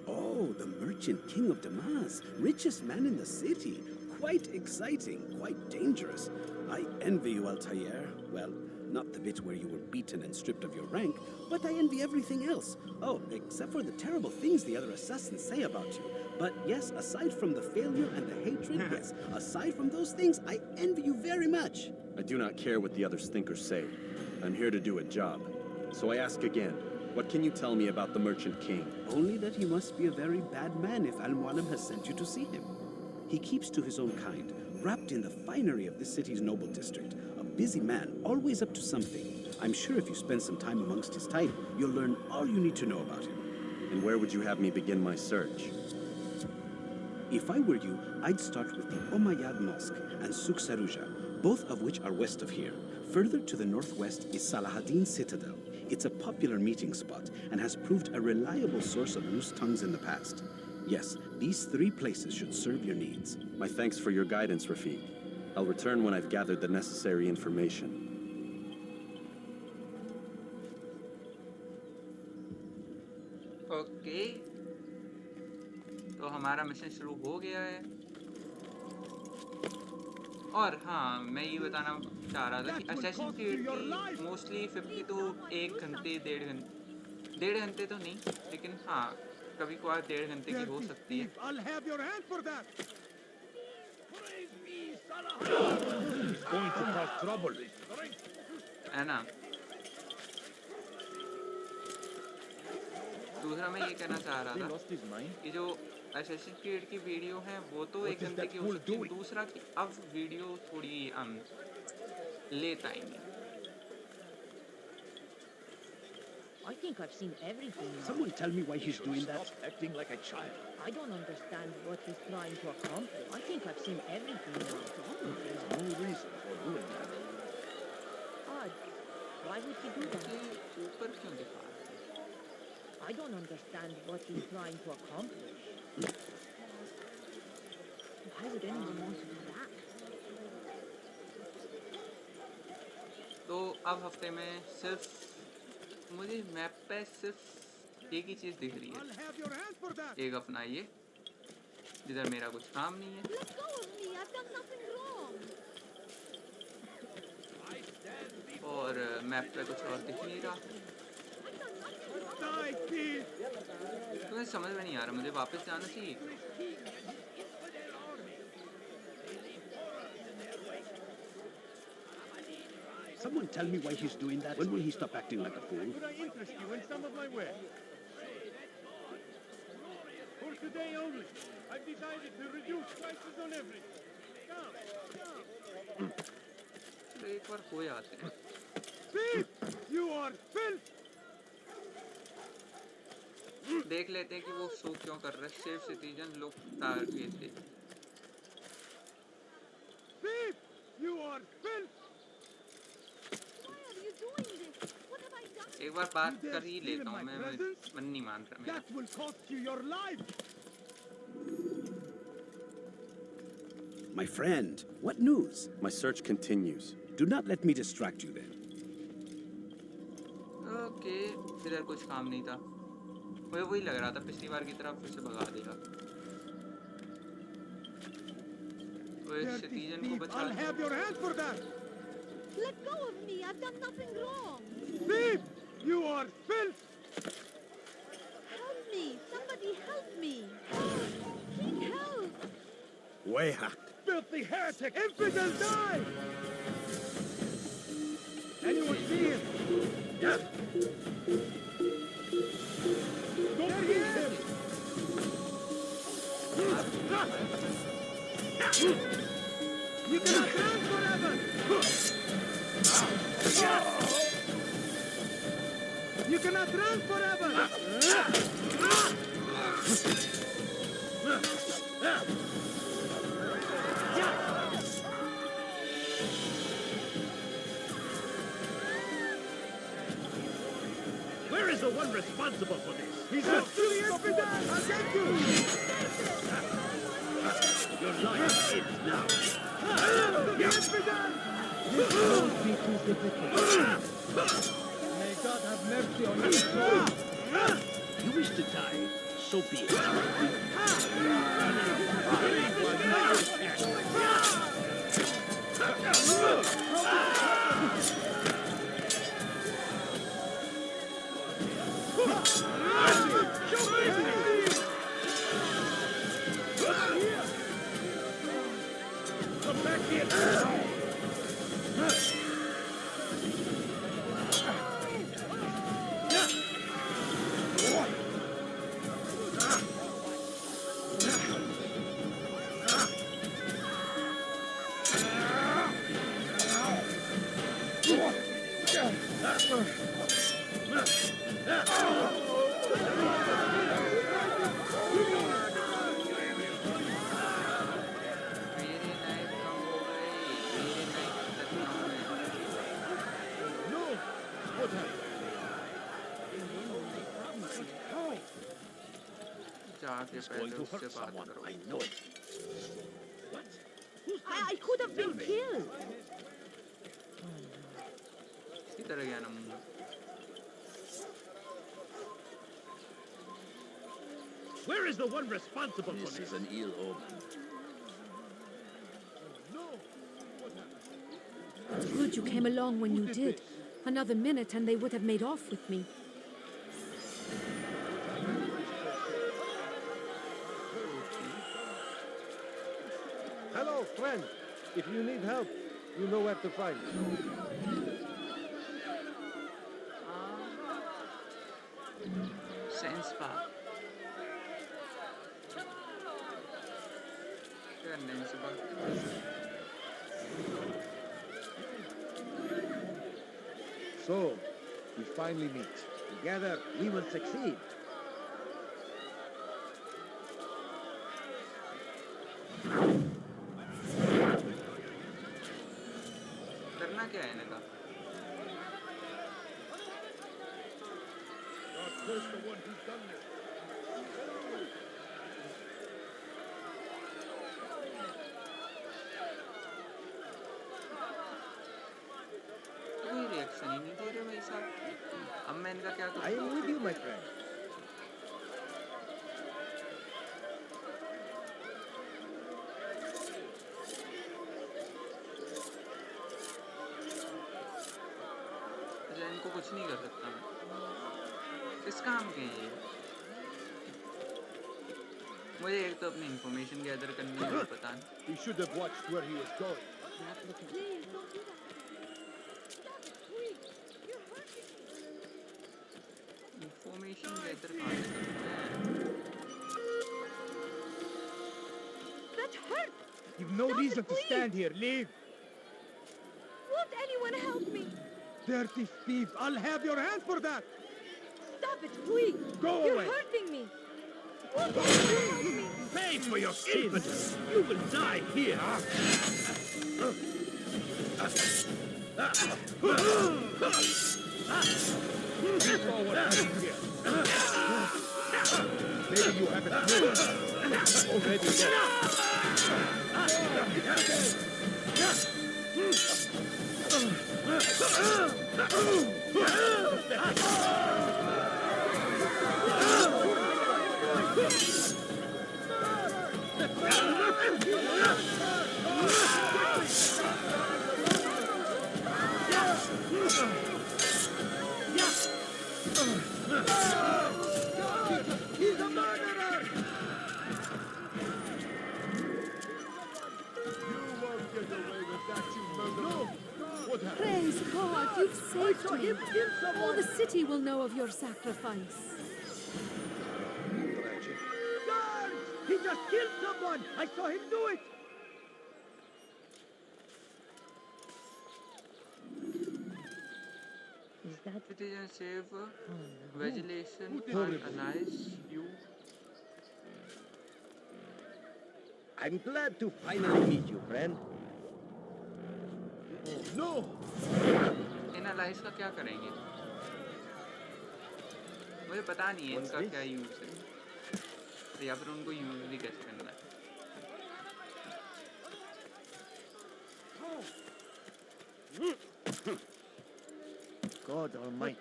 Oh, the merchant king of Damas. Richest man in the city. Quite exciting, quite dangerous. I envy you, Altair. Well, not the bit where you were beaten and stripped of your rank, but I envy everything else. Oh, except for the terrible things the other assassins say about you. But yes, aside from the failure and the hatred, yes, aside from those things, I envy you very much. I do not care what the others think or say. I'm here to do a job. So I ask again, what can you tell me about the Merchant King? Only that he must be a very bad man if Al-Mualim has sent you to see him. He keeps to his own kind, wrapped in the finery of this city's noble district. A busy man, always up to something. I'm sure if you spend some time amongst his type, you'll learn all you need to know about him. And where would you have me begin my search? If I were you, I'd start with the Umayyad Mosque and Souk Saruja, both of which are west of here. Further to the northwest is Salahaddin Citadel. It's a popular meeting spot and has proved a reliable source of loose tongues in the past. Yes, these three places should serve your needs. My thanks for your guidance, Rafiq. I'll return when I've gathered the necessary information. Okay तो हमारा mission शुरू हो गया है और हाँ मैं ये बताना चाह रहा था कि असैसिन क्रीड की मोस्टली 50 तो 1 घंटे 1.5 घंटे तो नहीं लेकिन हाँ कभी कभार 1.5 घंटे की हो सकती है. I'll have your hand for that. Praise be Salah. He's going to cause trouble. है ना. दूसरा मैं ये कहना चाह रहा था कि जो असैसिन क्रीड की वीडियो है वो तो एक घंटे की हो सकती है, दूसरा कि अब वीडियो थोड़ी लेट आएंगी। I think I've seen everything now. Someone tell me why he's doing that. Stop acting like a child. I don't understand what he's trying to accomplish. I think I've seen everything now. There's no reason for doing that. Odd. Why would he do that? ये ऊपर क्यों दिखा रहा है? I don't understand what he's trying to accomplish. Why would anyone want to do that? तो अब हफ्ते में सिर्फ मुझे मैप पे सिर्फ एक ही चीज दिख रही है, एक अपना ये जिधर मेरा कुछ काम नहीं है, Let go of me! I've done nothing wrong! और मैप पे कुछ और दिख नहीं रहा। तुम्हें समझ में नहीं आ रहा, मुझे वापस जाना चाहिए। Someone tell me why he's doing that. When will he stop acting like a fool? Could I interest you in some of my wares? For today only, I've decided to reduce prices on everything. Come. तो एक बार हो जाते हैं। Thief! You are filth! देख लेते हैं कि वो शो क्यों कर रहे हैं। सिर्फ सिटीजन लोग टारगेट थे। Thief! You are filth! Why are you doing this? What have I done? एक बार बात कर ही लेता हूँ मैं मन नहीं मान रहा मेरा। That will cost you your life! My friend, what news? My search continues. Do not let me distract you then. Okay, इधर कुछ काम नहीं था। मुझे वही लग रहा था पिछली बार की तरह फिर से भगा देगा। वो इस सिटीजन को बचा। I'll have your hand for that! Let go of me! I've done nothing wrong! Thief! You are filth! Help me! Somebody help me! Help! King, help! Wayhat! Filthy heretic! Infidel, die! Anyone see him? Yes! Don't hit him! You cannot run forever! You cannot run forever! Where is the one responsible for this? He's not really infidel! I'll get you! Your life ends now. The infidel! This won't be too difficult. May God have mercy on your soul! You wish to die, so be it. Come back here! मेरे knife कम हो गए, मेरे knife खत्म हो गए। No! What happened? जाके पहले उससे बात करो। I know it. I could have been killed! किधर गया ना मुंह? Where is the one responsible for this? This is an ill omen. Good you came along when you did. Another minute and they would have made off with me. Hello, friend. If you need help, you know where to find me. इस बार करने से So, we finally meet. Together, we will succeed. करना क्या है इनका God curse the one who's done this. कोई reaction ही नहीं दे रहे भाई साहब अब मैं इनका क्या I am with you, my friend. अच्छा इनको कुछ नहीं कर सकता मैं किस काम के हैं ये मुझे एक तो अपनी इंफॉर्मेशन गैदर करनी है और पता नहीं He should have watched where he was going. Information gather कहाँ से करते हैं That hurt! You've no reason to stand here. Leave. Won't anyone help me? Dirty thief. I'll have your hand for that. Stop it, please! Go You're away. hurting me! Won't anyone help me? Pay for your sins. You will die here. You saw what happened here. Maybe you haven't noticed. Already He's a murderer! You won't get away with that, you murderer! No! What happened? Praise God, you've saved saw me. him kill someone. All the city will know of your sacrifice. Tragic. Guards! He just killed someone! I saw him do it! Is that citizenship no. vigilation Horrible. analyze you I'm glad to finally meet you, friend. No! Analyse का क्या करेंगे मुझे पता नहीं है इनका क्या use है या फिर उनको यूज भी कैसे करना है God Almighty.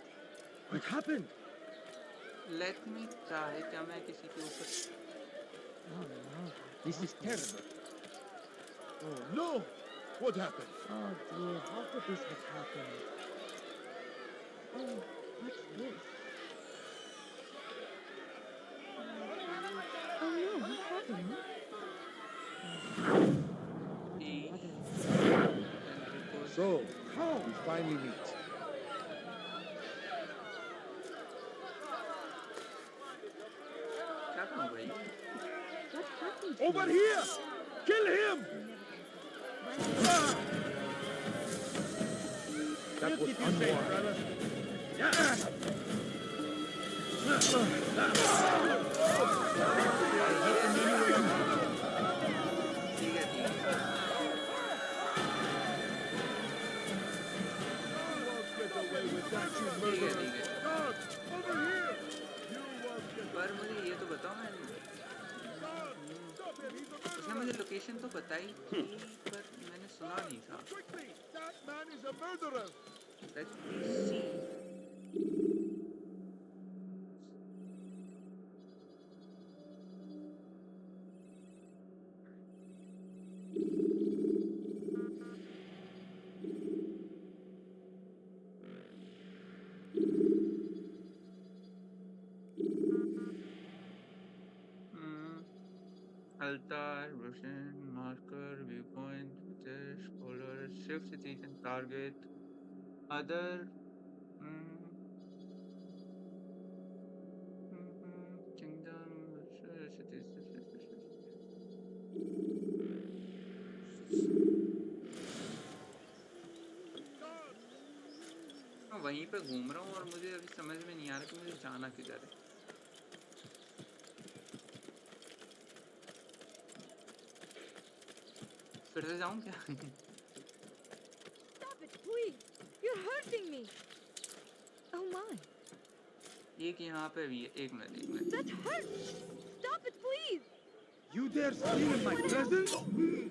What happened? Let me try क्या मैं किसी के ऊपर Oh no. This is terrible. Oh no! What happened? Oh dear, how could this have happened? Oh, what's this? Oh no, what happened? So, we finally meet. क्या करूं भाई What happened to Over you? here! Kill him! That was unwarranted. ठीक है Get away with that, you ठीक है murderer! ठीक है God, over here! You won't get पर मुझे ये तो बताओ मैं Stop him! He's a उसने murderer! मुझे लोकेशन तो बताई थी पर मैंने सुना नहीं था Quickly! That man is a murderer! Let's see. Altar, Russian, marker, viewpoint, test, color, shift situation, target, other. वहीं पे घूम रहा हूँ और मुझे अभी समझ में नहीं आ रहा कि मुझे जाना किधर है। फिर से जाऊँ क्या? Stop it, please! You're hurting me! Oh my! एक यहाँ पे भी है, एक minute. That hurts! Stop it, please! You dare steal in my presence?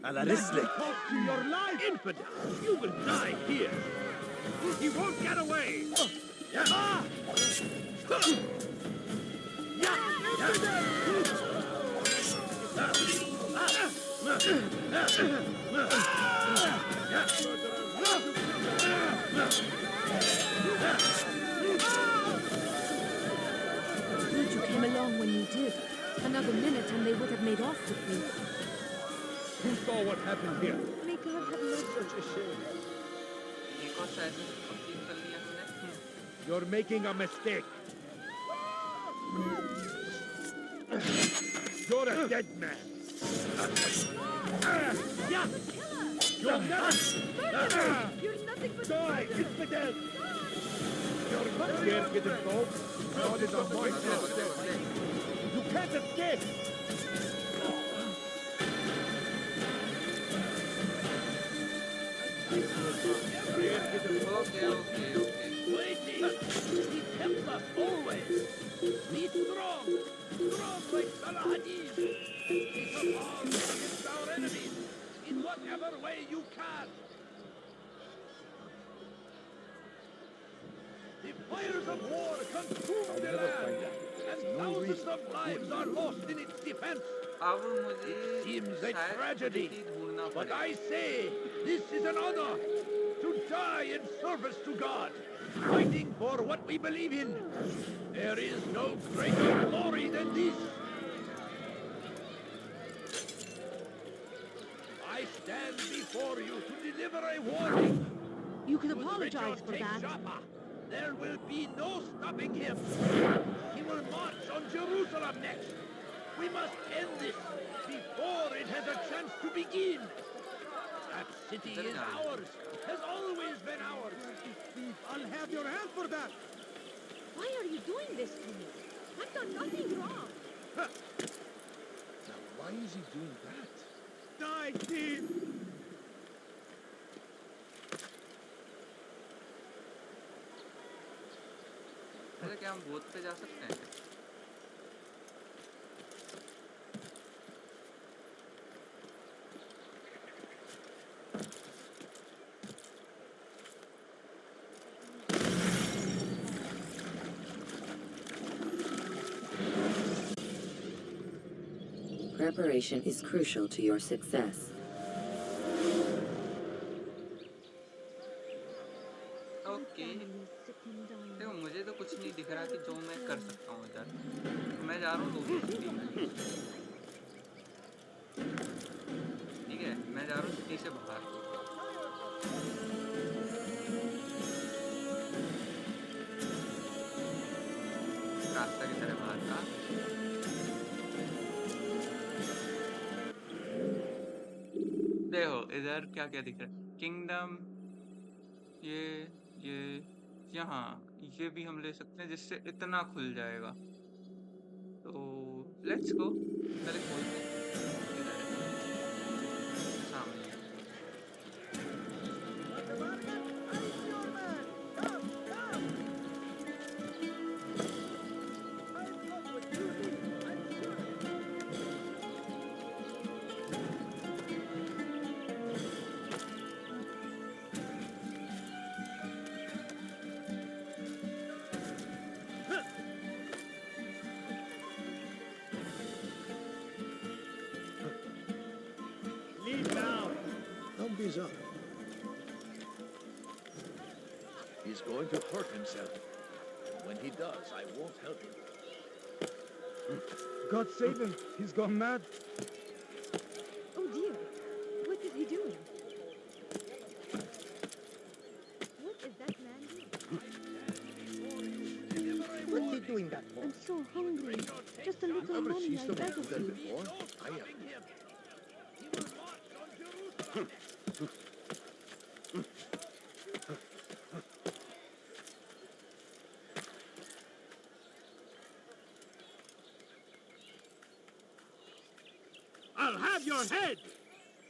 على رسلك. Cost you your life! Infidel! You will die here! He won't get away! Good you came along when you did. Another minute and they would have made off with me. Who saw what happened here? May God have mercy. Such a shame. एक और शायद complete कर लिया हमने। You're making a mistake. You're a dead man. You're not. You're nothing but Die, infidel. You're not scared, kid and go. God is on my side. You can't escape. Okay. Waiting. He helps us always. Be strong. Strong like Saladin. Take up arms against our enemies in whatever way you can. The fires of war consume the land, and thousands of lives are lost in its defense. अब मुझे Seems a शायद tragedy, खुद ही ढूंढना but पड़ेगा। I say this is an honor to die in service to God, fighting for what we believe in. There is no greater glory than this. I stand before you to deliver a warning. You can Should apologize Richard for take that. Joppa, there will be no stopping him. He will march on Jerusalem next. We must end this before it has a chance to begin. That city is ours, has always been ours. I'll have your hand for that. Why are you doing this to me? I've done nothing wrong. Now, why is he doing that? Die, thief! अरे क्या हम boat पे जा सकते हैं? Preparation is crucial to your success. Okay देखो मुझे तो कुछ नहीं दिख रहा कि जो मैं कर सकता हूँ इधर, तो मैं जा रहा हूँ दूसरी सिटी में। ठीक है, मैं जा रहा हूँ सिटी से बाहर। रास्ता की तरह बाहर का। देखो इधर क्या क्या दिख रहा है? किंगडम, ये यहाँ ये भी हम ले सकते हैं जिससे इतना खुल जाएगा। तो लेट्स गो, पहले खोलते हैं। इधर है, सामने। Leave now. Don't be sorry. He's going to hurt himself. When he does, I won't help him. God save him. He's gone mad. Oh dear. What is he doing? What is that man doing? What's he doing that for? I'm so hungry. Just a little Ever money, see I someone beg do of that you. before? I am. He will march on Jerusalem. shall have your head!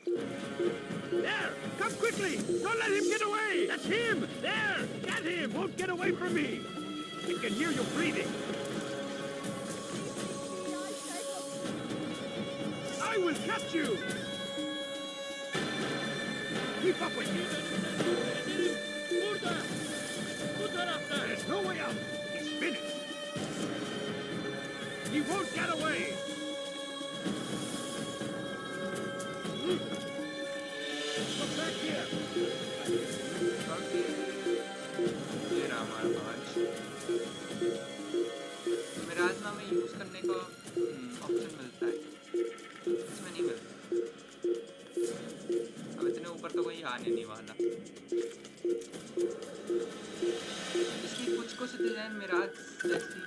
There! Come quickly! Don't let him get away! That's him! There! Get him! Won't get away from me! I can hear you breathing! I will catch you! Keep up with me! There's no way out! He's finished! He won't get away! Come back here! ये रहा हमारा बाज। मिराजना में use करने का option मिलता है, इसमें नहीं मिलता। अब इतने ऊपर तो कोई आने नहीं वाला। इसकी कुछ डिजाइन मिराज जैसी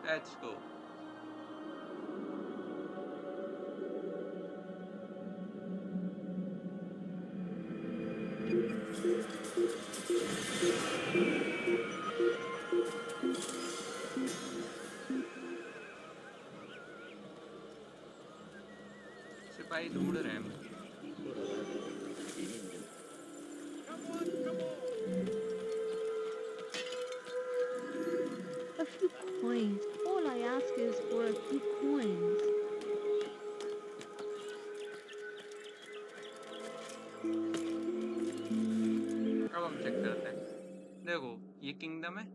Let's go. सिपाही ढूंढ रहे हैं। A few coins. All I ask is for a few coins. अब हम चेक करते हैं। देखो ये किंगडम है,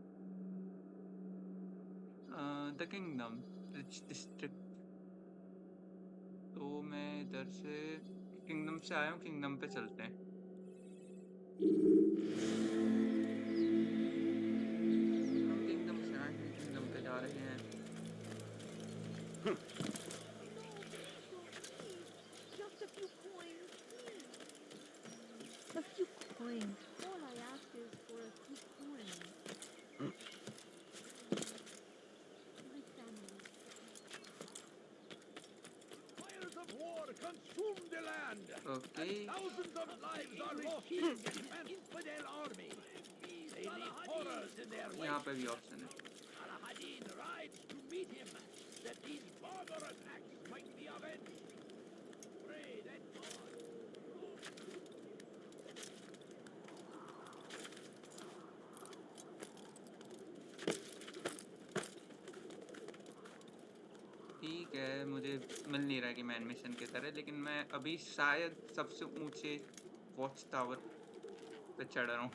द किंगडम रिच डिस्ट्रिक्ट। तो मैं इधर से किंगडम से आया हूँ, किंगडम पे चलते हैं। किंगडम से आए हैं, किंगडम पे जा रहे हैं। Just a few coins. A few coins. All I ask is for a few coins. My family. Fires of war consume the land! Okay. And thousands of lives are lost in the infidel army! They leave horrors in their wake! यहाँ पे भी option है। Al-Hadin rides to meet him, that these barbarous acts might be avenged! Pray that God... ठीक है, मुझे मिल नहीं रहा है कि मैन मिशन की तरह, लेकिन मैं अभी शायद सबसे ऊंचे वॉच टावर पे चढ़ रहा हूँ।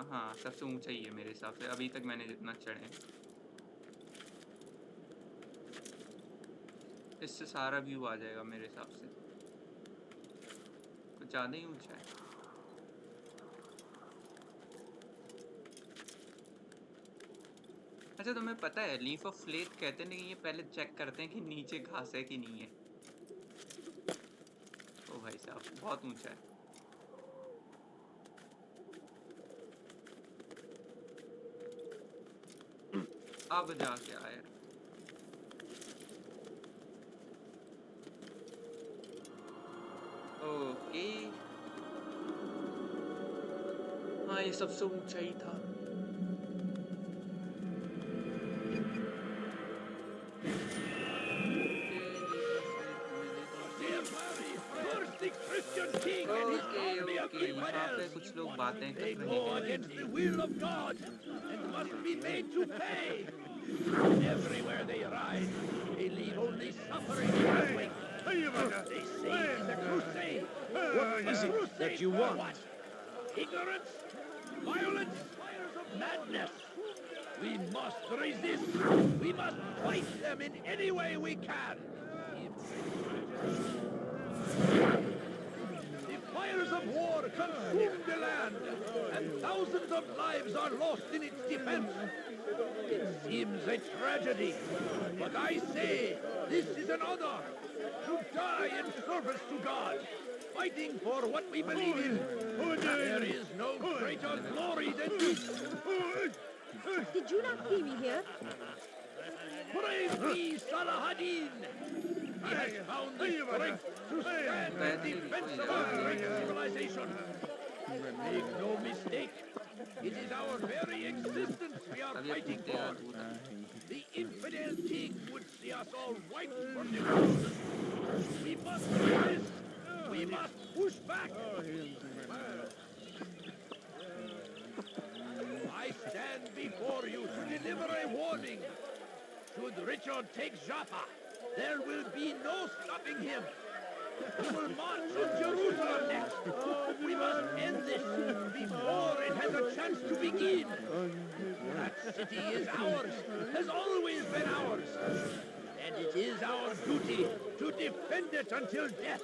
हाँ, सबसे ऊंचा ही है मेरे हिसाब से, अभी तक मैंने जितना चढ़े। इससे सारा व्यू आ जाएगा मेरे हिसाब से, कुछ ज़्यादा ही ऊंचा है। अच्छा, तुम्हें पता है लीफ ऑफ फ्लेथ कहते हैं कि ये पहले चेक करते हैं कि नीचे घास है कि नहीं है। ओ भाई साहब, बहुत ऊंचा है। अब जाके आया। ओके, हाँ ये सबसे ऊंचा ही था। यहाँ पे कुछ लोग बातें कर रहे हैं। against the will of God and must be made to pay. Everywhere they ride, they leave only suffering in their wake. They say it's a crusade. What is it that you want? What? Ignorance? Violence? Madness? We must resist. We must fight them in any way we can. The fires of war consume the land, and thousands of lives are lost in its defense. It seems a tragedy, but I say this is an honor to die in service to God, fighting for what we believe in. There is no greater glory than this. Did you not see me here? Praise Saladin! He has found the strength to stand in defense of our great civilization. Make no mistake, it is our very existence we are fighting for. The infidel king would see us all wiped from the world. We must resist. We must push back. I stand before you to deliver a warning. Should Richard take Jaffa, there will be no stopping him. He will march on Jerusalem next. We must end this before it has a chance to begin. That city is ours, has always been ours. And it is our duty to defend it until death.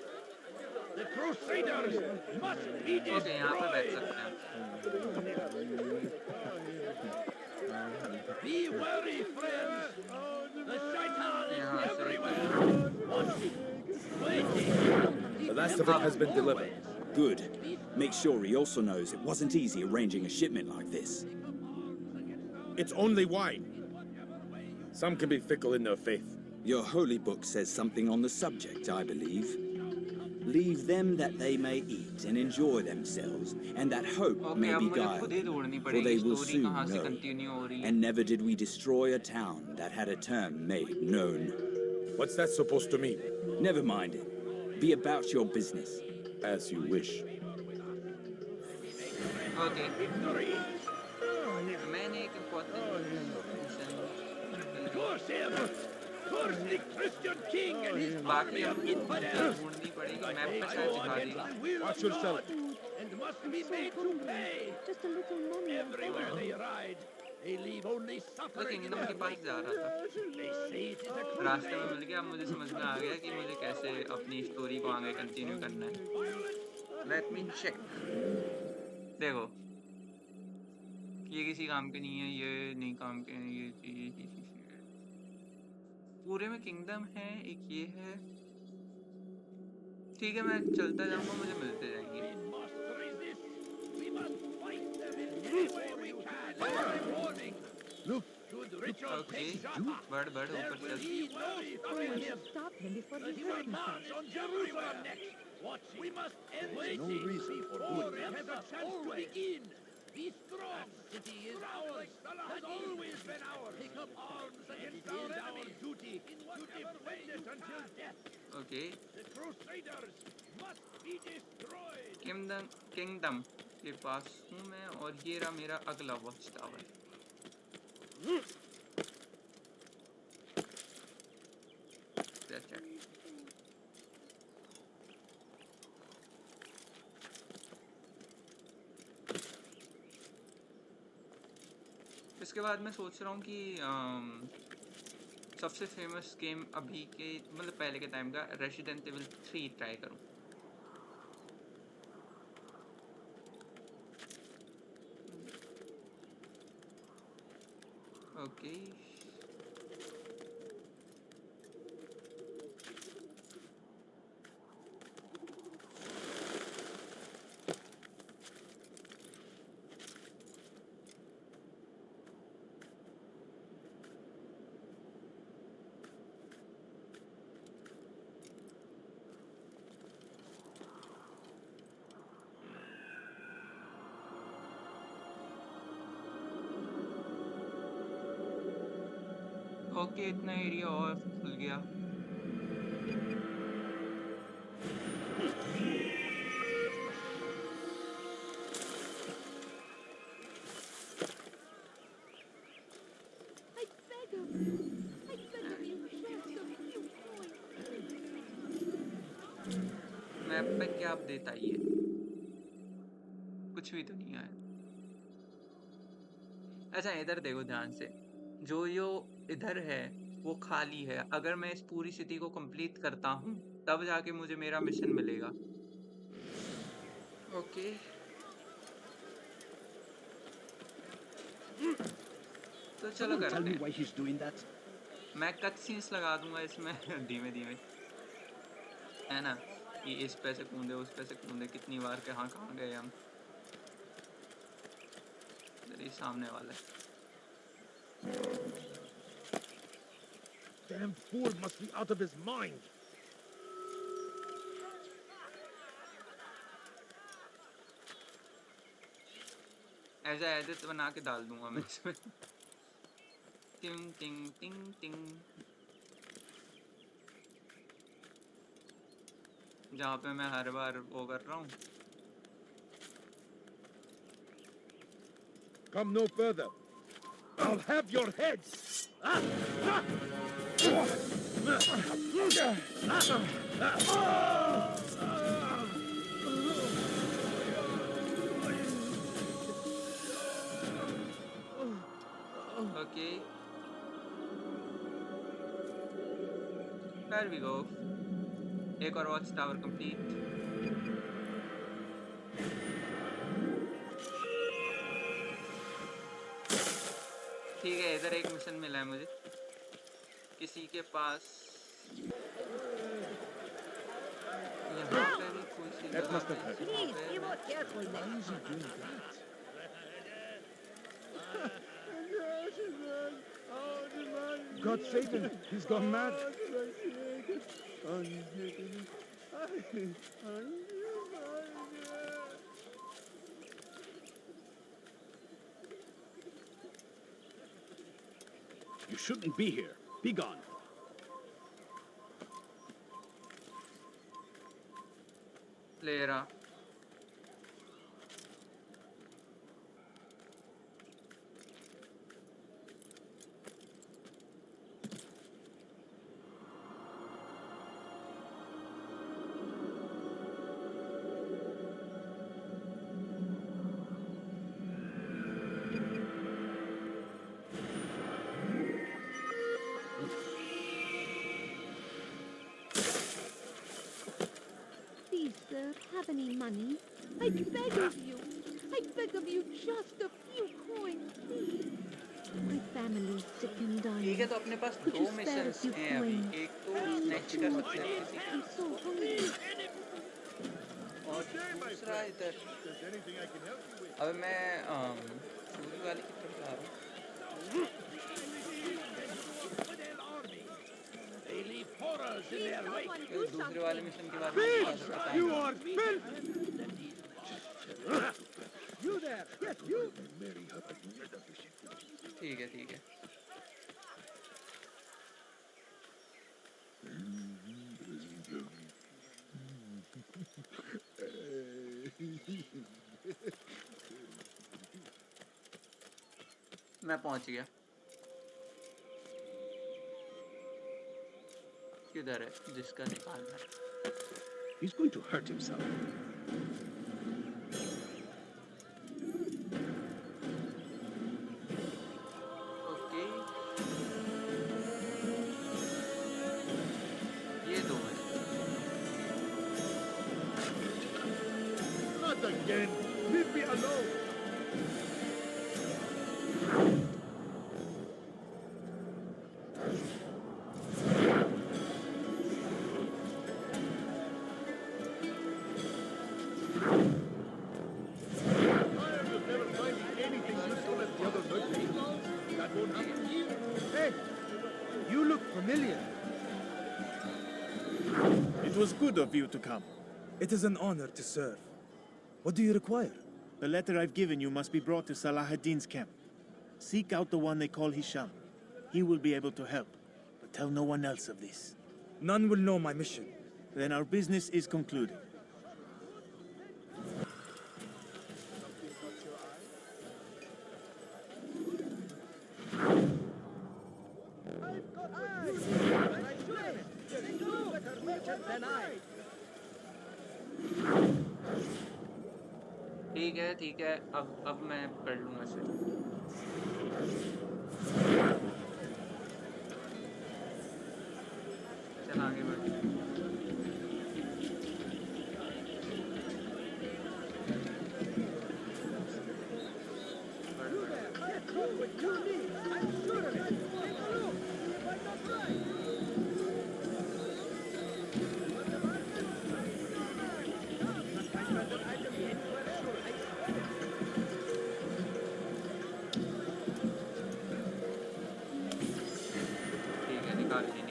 The Crusaders must be destroyed. Be wary, friends. The shaitan is everywhere. Watching, waiting. The last of it has been delivered. Good. Make sure he also knows it wasn't easy arranging a shipment like this. It's only wine. Some can be fickle in their faith. Your holy book says something on the subject, I believe. Leave them that they may eat and enjoy themselves, and that hope may beguile, for they will soon know. And never did we destroy a town that had a term made known. What's that supposed to mean? Never mind it. Be about your business. As you wish. Okay. मैंने एक Curse him! Curse the Christian king and his army of infidels! They go against the will of God and must be made to pay! Just a little money. Everywhere they ride, they leave only suffering in their wake. They say it is a रास्ते में मिल गया, मुझे समझ में आ गया कि मुझे कैसे अपनी स्टोरी को आगे कंटिन्यू करना है. Let me check. देखो, ये किसी काम के नहीं है, ये नहीं काम के हैं, ये पूरे में किंगडम है, एक ये है. ठीक है, मैं चलता जाऊंगा, मुझे मिलते जाएंगे. Look, should Richard take Jaffa, बढ़ there ऊपर will चल. be no stopping him. Stop him before he He will hurt march himself. on Jerusalem next. Watching. We must end waiting before it has a chance to begin. Be strong. That city is ours. Has always been ours. Pick up arms against our enemies. Duty to defend it until death. Okay. The Crusaders must be destroyed. Kingdom के पास हूँ मैं, और ये रहा मेरा अगला watch tower. इसके बाद मैं सोच रहा हूँ कि सबसे फेमस गेम अभी के मतलब पहले के टाइम का रेसिडेंट एविल 3 ट्राई करूँ. ओके. ओके, इतना एरिया और खुल गया. मैप पे क्या अपडेट आई है? कुछ भी तो नहीं आया. अच्छा, इधर देखो ध्यान से. जो इधर है वो खाली है. अगर मैं इस पूरी सिटी को कंप्लीट करता हूँ तब जाके मुझे मेरा मिशन मिलेगा. ओके. तो चलो करते हैं. मैं कट सीन्स लगा दूंगा इसमें धीमे धीमे, है ना, कि इस पे से कूदे उस पे से कूदे, कितनी बार कहाँ गए हम. इधर ही सामने वाला है. damned fool must be out of his mind. ऐसा एडिट बना के डाल दूंगा मैं इसमें। टिंग टिंग टिंग टिंग, जहाँ पे मैं हर बार वो कर रहा हूँ। Come no further. I'll have your heads. Okay. There we go. एक और वॉच टावर कंप्लीट। ठीक है, इधर एक मिशन मिला है मुझे किसी के पास। यहाँ पे भी कोई सी God save him. He's gone mad. You shouldn't be here. Be gone. Lera. Have any money? I beg of you. I beg of you, just a few coins, please. My family's sick and dying. ठीक है, तो अपने पास Could दो you spare a missions few हैं अभी। coins? एक तो next कर सकते हैं I'm so hungry. और दूसरा इधर। अब मैं सूर्य वाले की तरफ जा रहा हूँ। दूसरे वाले मिशन के बारे में You are filth! You there! Yes, you! ठीक है, ठीक है। मैं पहुंच गया। किधर है जिसका निकालना है? He's going to hurt himself. Okay, ये दो है। Not again! Leave me alone! It was good of you to come. It is an honor to serve. What do you require? The letter I've given you must be brought to Salah ad-Din's camp. Seek out the one they call Hisham. He will be able to help, but tell no one else of this. None will know my mission. Then our business is concluded. ठीक है, अब मैं कर लूँगा इसे। चल आगे बढ़। ठीक है, निकाल ली।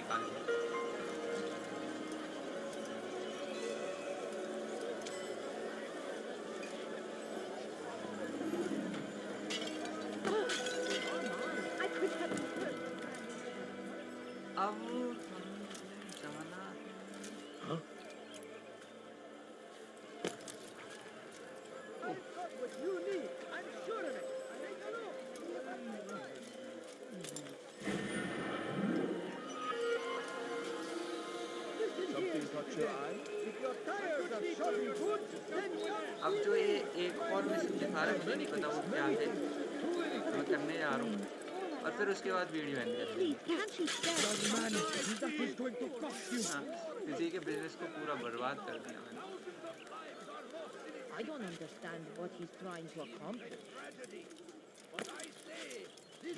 अब जाना What you need, I'm sure of it. Something caught your eye? If you're tired of shopping goods, then अब जो ये एक और मिशन दिखा रहे हैं मुझे नहीं पता वो क्या है तो मैं करने जा रहा हूँ और फिर उसके बाद वीडियो एंड कर देंगे हाँ किसी के बिजनेस को पूरा बर्बाद कर दिया मैंने I don't understand what he's trying to accomplish.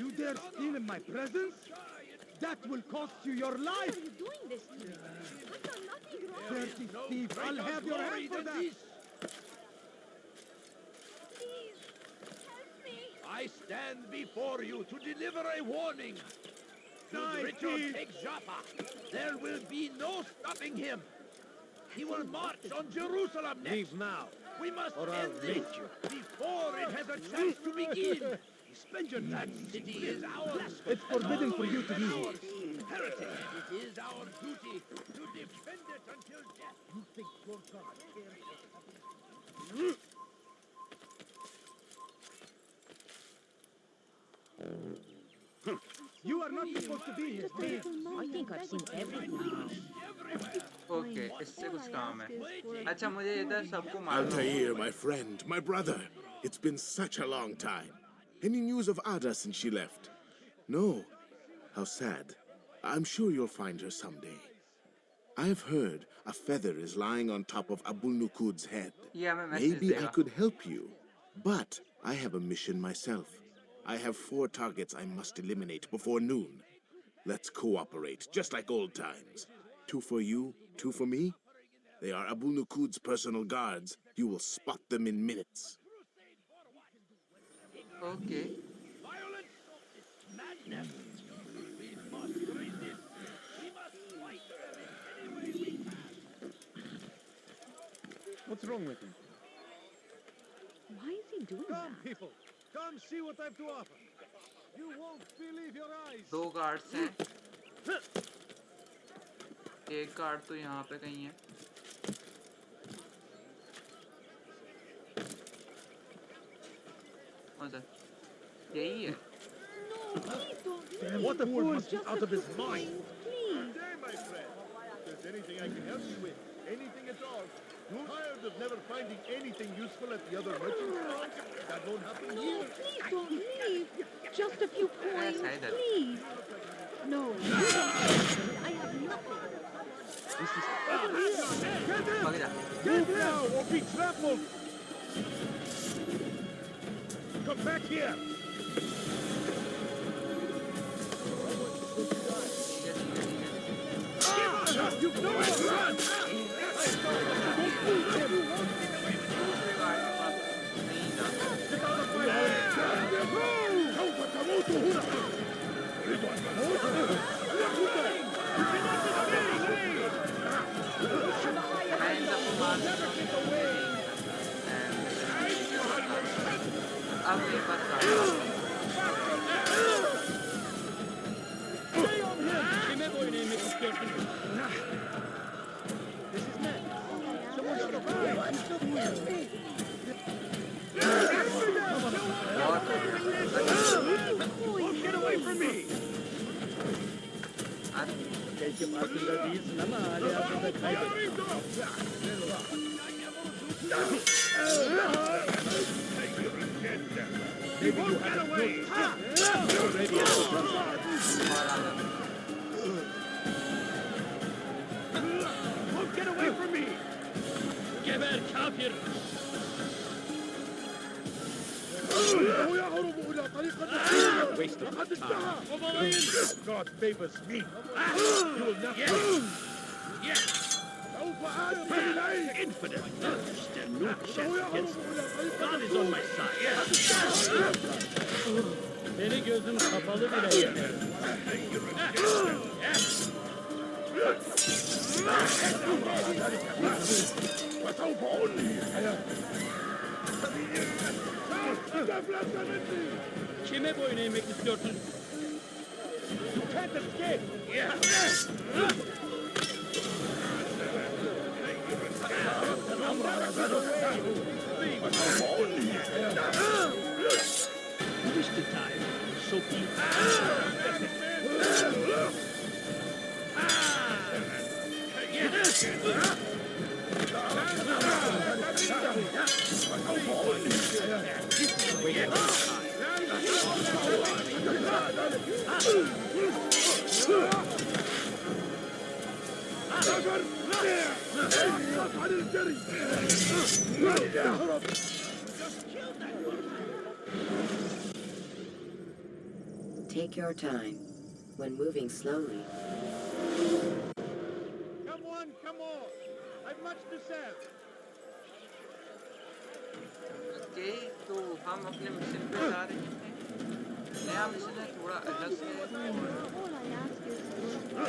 you dare steal in my presence? That will cost you your life! Why are you doing this to me? I've done nothing wrong. Dirty thief! I'll have your hand for that! Please, help me. I stand before you to deliver a warning. Should Richard take Jaffa, there will be no stopping him. He will march on Jerusalem next. Leave now, We must or I'll end this make you. before it has a chance to begin. That city is ours. It's forbidden for you to be here. Heretic. It is our duty to defend it until death. You think your God cares You are not supposed to be here, Steve. I think I've seen everything now. Okay इससे कुछ काम है अच्छा मुझे इधर सबको मारना Altair, my friend, my brother. It's been such a long time. Any news of Ada since she left? No. How sad. I'm sure you'll find her someday. I've heard a feather is lying on top of Abul Nukud's head. Yeah, मैं message Maybe I देगा could help you. But I have a mission myself. I have 4 targets I must eliminate before noon. Let's cooperate, just like old times. 2 for you, 2 for me. They are Abul Nukud's personal guards. You will spot them in minutes. Okay Violence is madness. We must resist. We must fight them in any way we can. What's wrong with him? Why is he doing Come, that? people. Come see what I've to offer. You won't believe your eyes. 2 guards हैं एक guard तो यहाँ पे कहीं है अच्छा यही है What a fool must be out of his mind. Please. Day, my friend. If there's anything I can help you with, anything at all. You're tired of never finding anything useful at the other merchants? That won't happen No, here. please don't leave. Just a few coins, say that. please. No, you don't. I have nothing. भाग जा Move now or be trampled. Come back here. You know it, run! अब मेरे पास Get away from me! He won't get away! Won't get away from me! Geber kafir! Waste of time. God favors me. You will not Yes! Infidel! Stand no chance against them. God is on my side. Beni gözüm kapalı bile yeter. Kime boyun eğmek istiyorsun? You can't escape! Yeah! You wish to die, so be Take your time. When moving slowly, Come on! I've much to sell. Okay तो हम अपने mission पे जा रहे हैं नया mission है थोड़ा अलग से All I ask is for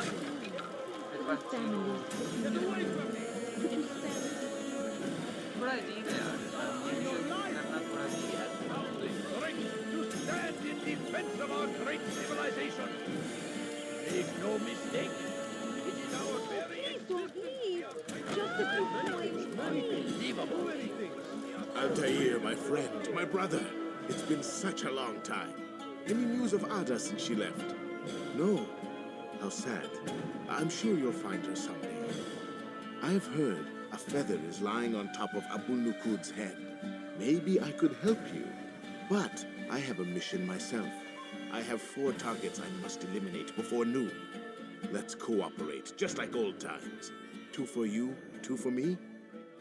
मेरे पास family. Could you spare me? थोड़ा अजीब है यार ये मिशन करना थोड़ा अजीब है Strength to stand in defense of our great civilization. Make no mistake, it is our very Please don't leave. Just a few points, please. unbelievable. Altair, my friend, my brother. It's been such a long time. Any news of Ada since she left? No. How sad. I'm sure you'll find her someday. I've heard a feather is lying on top of Abul Nukud's head. Maybe I could help you. But I have a mission myself. I have 4 targets I must eliminate before noon. Let's cooperate, just like old times. 2 for you, 2 for me.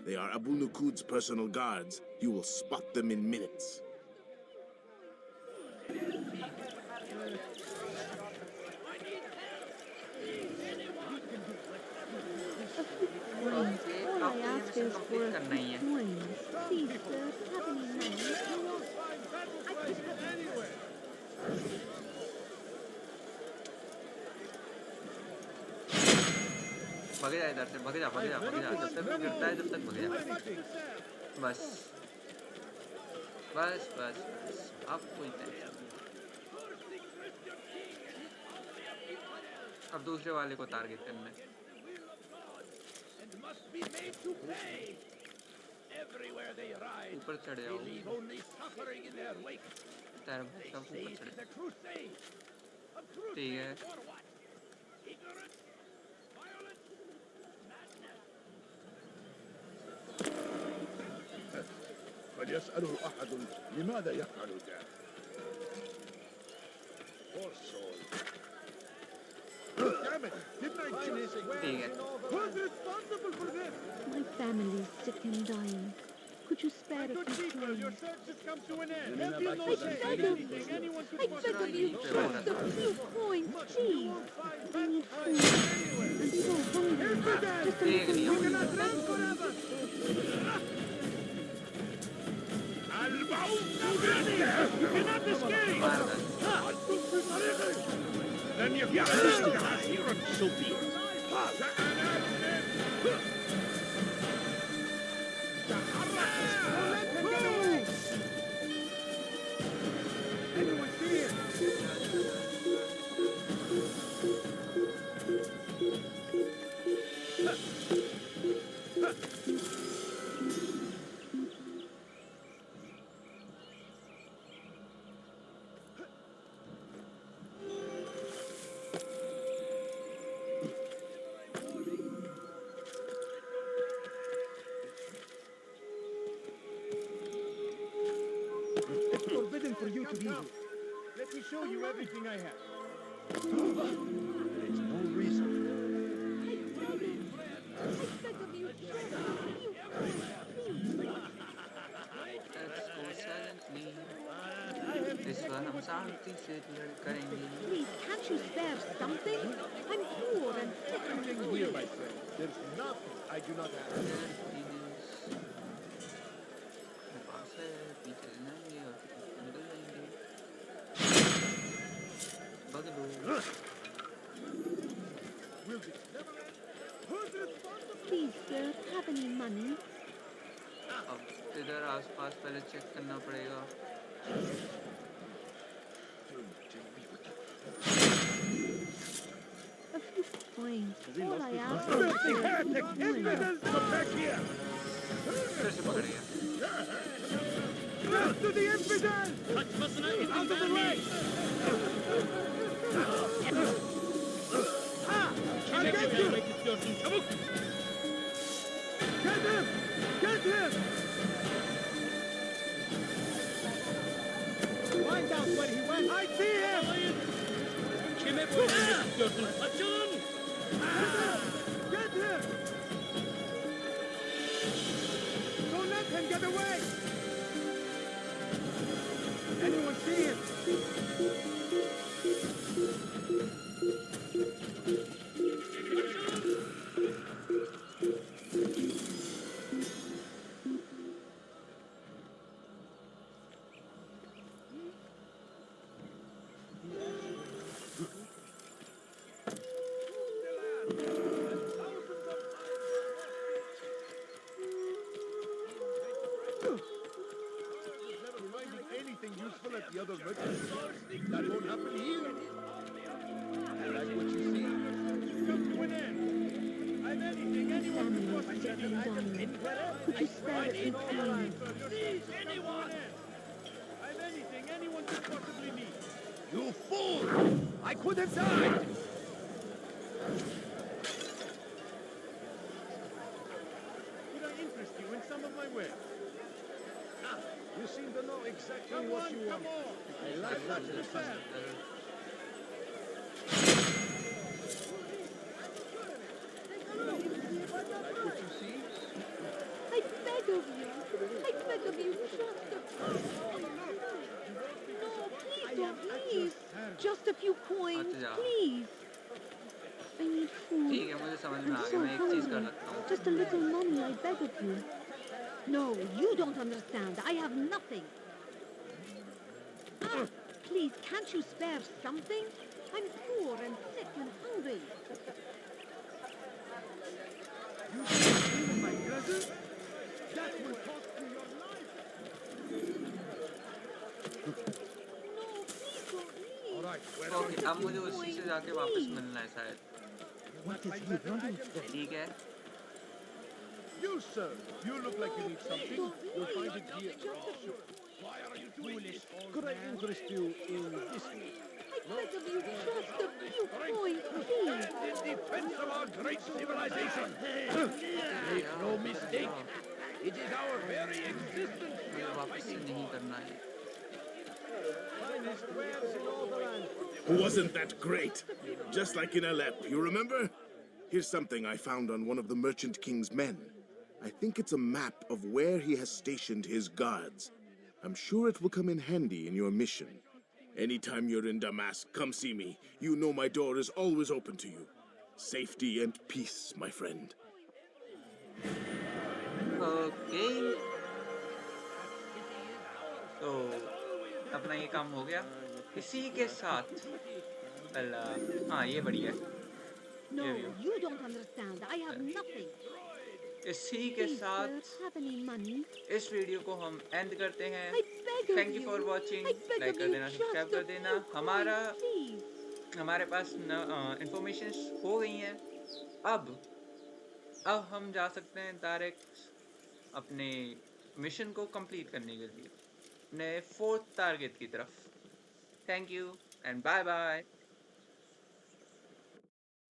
They are Abu Nukud's personal guards. You will spot them in minutes. All I ask is for a few coins. Please, sir, have any money? भाग जा इधर से भाग जा जब तक गिरता है जब तक भाग जा बस बस बस बस अब कोई टेंशन अब दूसरे वाले को टारगेट करना है must be made to pay. Everywhere they ride, ऊपर चढ़ they जाओ leave only suffering in their wake. तार They सब say ऊपर it चढ़ is a crusade. A crusade ठीक है for what? Ignorance, violence, madness. فليسأله أحد لماذا يفعل ذلك؟ Poor soul. Damn it! Didn't I just say? ठीक है Who's responsible for this? My family's sick and dying. Could you spare a few coins? Your search has come to an end. I beg of you, just a few coins, please. I need food. I'm so hungry. Just a little You cannot escape! Then you got to here at Sophia. Anyone see it? It's forbidden for you to be here. Let me show you everything I have. There is no reason. Let's go silently इस बार हम शांति से लड़ करेंगे Please, can't you spare something? I'm poor and sick and Everything here, my friend. There's nothing I do not have. मेरे पास है पीछे जाएंगे और निकल जाएंगे बदलो Please, sir, have any money? अब इधर आसपास पहले चेक करना पड़ेगा Filthy heretic! Infidels! Come back here! फिर से पकड़ गया। Death to the infidels! Out of the way! I'll get you! Get him! Get him! Find out where he went. I see him! Get him! Don't let him get away! Anyone see him? Anything useful at the other merchant stores? That won't happen here. I like what you see. Come to an end. I'm anything anyone could possibly need. Could you spare it with time? Please, anyone. I'm anything anyone could possibly need. You fool! I could have died. Could I interest you in some of my wares? You seem to know exactly what you want. I like that to sell. Like what you see? I beg of you. I beg of you, just a... No, please don't leave. Just a few coins, please. I need food. ठीक है, मुझे समझ में I'm uh so गया। मैं एक चीज़ कर hungry. सकता हूँ। Just a little money, I beg of you. No, you don't understand. I have nothing. Ah, please, can't you spare something? I'm poor and sick and hungry. You steal my presents? That will cost you your life. No, please don't leave. All right, where okay, अब मुझे उसी से जाके वापस मिलना है शायद। What is he running from? ठीक है। You, sir, you look like you need something. You'll find it here. Why are you doing this? Could I interest you in this? I beg of you, just a few coins, please. In defense of our great civilization. Make no mistake. It is our very existence we मुझे are वापस से नहीं करना है। finest wares in all the land. Wasn't that great? Just like in Alep, you remember? Here's something I found on one of the Merchant King's men. I think it's a map of where he has stationed his guards. I'm sure it will come in handy in your mission. Anytime you're in Damascus, come see me. You know my door is always open to you. Safety and peace, my friend. Okay. तो अपना ये काम हो गया। इसी के साथ हाँ, ये बढ़िया है। No, you don't understand. I have nothing. इसी के Please, साथ sir, have any money? इस वीडियो को हम एंड करते हैं। I beg of thank you for watching. I beg like of कर you, देना, just सब्सक्राइब कर a देना। few coins, हमारे पास इंफॉर्मेशन हो गई हैं। अब हम जा सकते हैं डायरेक्ट अपने मिशन को कंप्लीट करने के लिए अपने 4th टारगेट की तरफ। Thank you and bye bye.